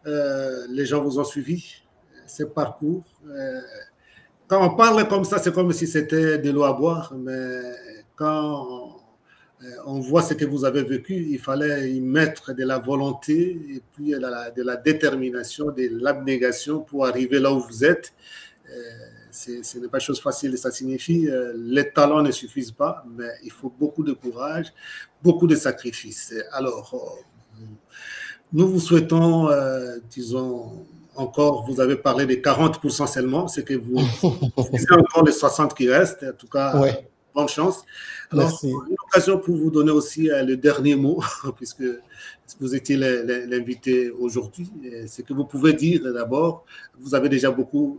les gens vous ont suivi, ce parcours. Quand on parle comme ça, c'est comme si c'était de l'eau à boire, mais quand on voit ce que vous avez vécu, il fallait y mettre de la volonté et puis de la détermination, de l'abnégation pour arriver là où vous êtes. Ce n'est pas chose facile, ça signifie les talents ne suffisent pas, mais il faut beaucoup de courage, beaucoup de sacrifices. Alors, nous vous souhaitons, disons, encore, vous avez parlé des 40% seulement, c'est que vous avez encore les 60 qui restent, en tout cas, ouais. Bonne chance. Alors, une occasion pour vous donner aussi le dernier mot, puisque vous étiez l'invité aujourd'hui. Ce que vous pouvez dire d'abord, vous avez déjà beaucoup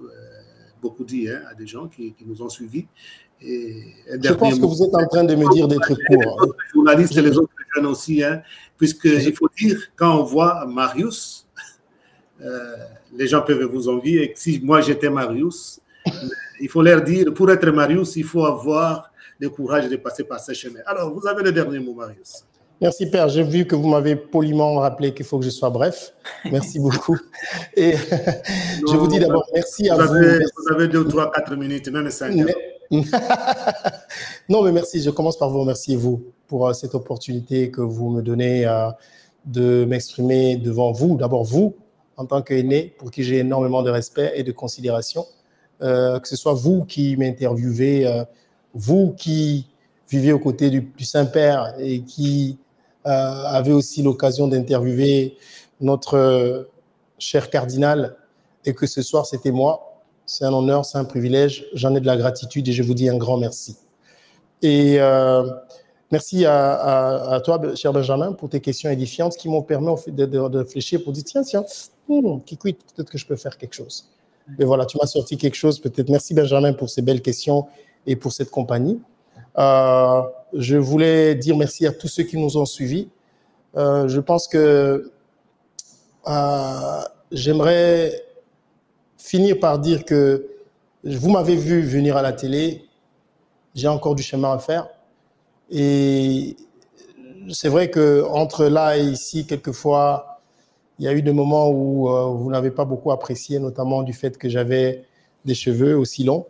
dit à des gens qui nous ont suivis. Et je pense que vous êtes en train de me dire d'être court. Les journalistes et les autres jeunes aussi, puisqu'il faut dire, quand on voit Marius, les gens peuvent vous envier. Et si moi j'étais Marius, il faut leur dire, pour être Marius, il faut avoir le courage de passer par ce chemin. Alors, vous avez le dernier mot, Marius. Merci, Père. J'ai vu que vous m'avez poliment rappelé qu'il faut que je sois bref. Merci beaucoup. Et je vous dis d'abord merci à vous. Vous avez 2, 3, 4 minutes, même 5. Non, mais merci. Je commence par vous remercier, vous, pour cette opportunité que vous me donnez de m'exprimer devant vous. D'abord, vous, en tant qu'aîné, pour qui j'ai énormément de respect et de considération. Que ce soit vous qui m'interviewez, vous qui vivez aux côtés du Saint-Père et qui avez aussi l'occasion d'interviewer notre cher cardinal, et que ce soir, c'était moi. C'est un honneur, c'est un privilège. J'en ai de la gratitude et je vous dis un grand merci. Et merci à toi, cher Benjamin, pour tes questions édifiantes qui m'ont permis de réfléchir pour dire, tiens, Kikwit, peut-être que je peux faire quelque chose. Mais voilà, tu m'as sorti quelque chose, peut-être. Merci, Benjamin, pour ces belles questions et pour cette compagnie. Je voulais dire merci à tous ceux qui nous ont suivis. Je pense que j'aimerais finir par dire que vous m'avez vu venir à la télé, j'ai encore du chemin à faire. Et c'est vrai qu'entre là et ici, quelquefois, il y a eu des moments où vous n'avez pas beaucoup apprécié, notamment du fait que j'avais des cheveux aussi longs.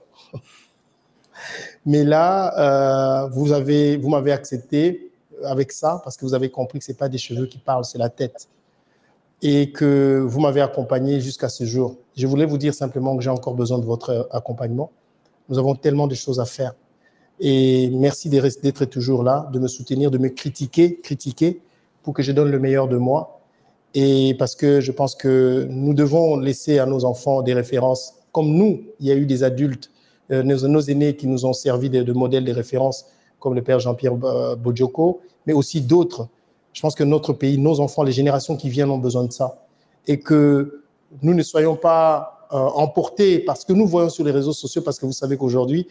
Mais là, vous m'avez accepté avec ça parce que vous avez compris que ce n'est pas des cheveux qui parlent, c'est la tête. Et que vous m'avez accompagné jusqu'à ce jour. Je voulais vous dire simplement que j'ai encore besoin de votre accompagnement. Nous avons tellement de choses à faire. Et merci d'être toujours là, de me soutenir, de me critiquer pour que je donne le meilleur de moi. Et parce que je pense que nous devons laisser à nos enfants des références. Comme nous, il y a eu des adultes, nos aînés qui nous ont servi de modèles, de références, comme le père Jean-Pierre Bojoko, mais aussi d'autres. Je pense que notre pays, nos enfants, les générations qui viennent ont besoin de ça. Et que nous ne soyons pas emportés par ce que nous voyons sur les réseaux sociaux, parce que vous savez qu'aujourd'hui,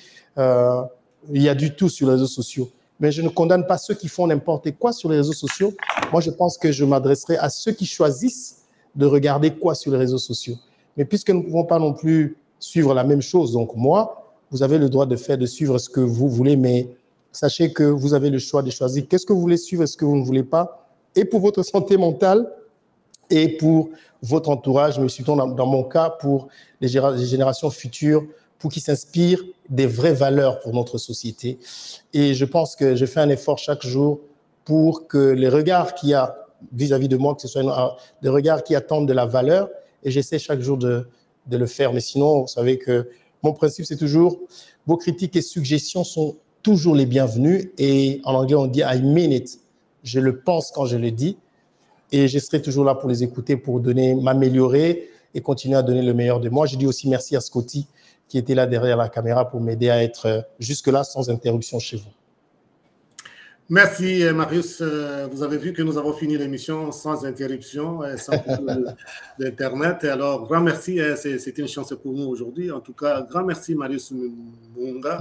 il y a du tout sur les réseaux sociaux. Mais je ne condamne pas ceux qui font n'importe quoi sur les réseaux sociaux. Moi, je pense que je m'adresserai à ceux qui choisissent de regarder quoi sur les réseaux sociaux. Mais puisque nous ne pouvons pas non plus suivre la même chose, donc moi, vous avez le droit de suivre ce que vous voulez, mais sachez que vous avez le choix de choisir qu'est-ce que vous voulez suivre et ce que vous ne voulez pas, et pour votre santé mentale et pour votre entourage, mais surtout dans mon cas, pour les générations futures, pour qu'ils s'inspirent des vraies valeurs pour notre société. Et je pense que je fais un effort chaque jour pour que les regards qu'il y a vis-à-vis de moi, que ce soit des regards qui attendent de la valeur, et j'essaie chaque jour de le faire. Mais sinon, vous savez que mon principe, c'est toujours, vos critiques et suggestions sont toujours les bienvenues, et en anglais, on dit « I mean it ». Je le pense quand je le dis, et je serai toujours là pour les écouter, pour m'améliorer et continuer à donner le meilleur de moi. Je dis aussi merci à Scotty, qui était là derrière la caméra pour m'aider à être jusque-là sans interruption chez vous. Merci Marius. Vous avez vu que nous avons fini l'émission sans interruption, sans d'Internet. Alors, grand merci. C'était une chance pour nous aujourd'hui. En tout cas, grand merci Marius Mbunga.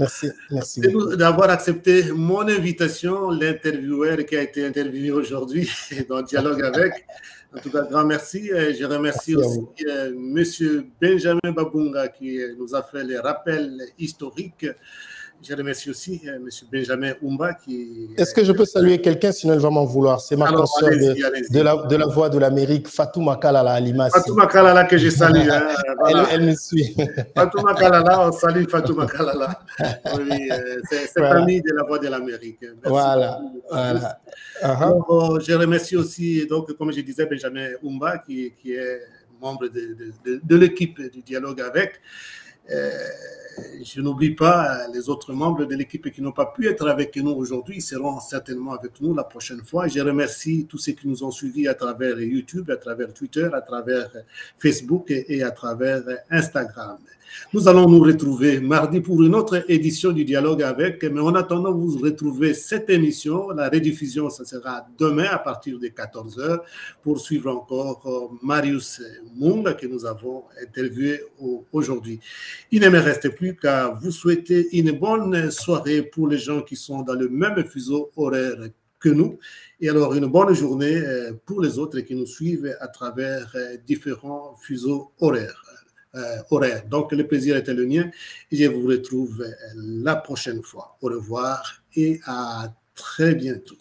Merci d'avoir accepté mon invitation, l'intervieweur qui a été interviewé aujourd'hui dans Dialogue avec. En tout cas, grand merci. Je remercie aussi Monsieur Benjamin Babunga qui nous a fait les rappels historiques. Je remercie aussi M. Benjamin Oumba qui... Est-ce que je peux saluer quelqu'un, sinon il va m'en vouloir? C'est ma consoeur de la Voix de l'Amérique, Fatouma Kalala Alimassi. Fatouma Kalala que je salue. Voilà. Elle me suit. Fatouma Kalala, on salue Fatouma Kalala. Oui, c'est amie de la Voix de l'Amérique. Voilà. Alors, je remercie aussi, donc, comme je disais, Benjamin Oumba qui est membre de l'équipe du Dialogue avec. Je n'oublie pas les autres membres de l'équipe qui n'ont pas pu être avec nous aujourd'hui. Ils seront certainement avec nous la prochaine fois. Je remercie tous ceux qui nous ont suivis à travers YouTube, à travers Twitter, à travers Facebook et à travers Instagram. Nous allons nous retrouver mardi pour une autre édition du Dialogue avec, mais en attendant, vous retrouvez cette émission. La rediffusion, ce sera demain à partir de 14h pour suivre encore Marius Mbunga que nous avons interviewé aujourd'hui. Il ne me reste plus qu'à vous souhaiter une bonne soirée pour les gens qui sont dans le même fuseau horaire que nous. Et alors, une bonne journée pour les autres qui nous suivent à travers différents fuseaux horaires. Donc, le plaisir était le mien et je vous retrouve la prochaine fois. Au revoir et à très bientôt.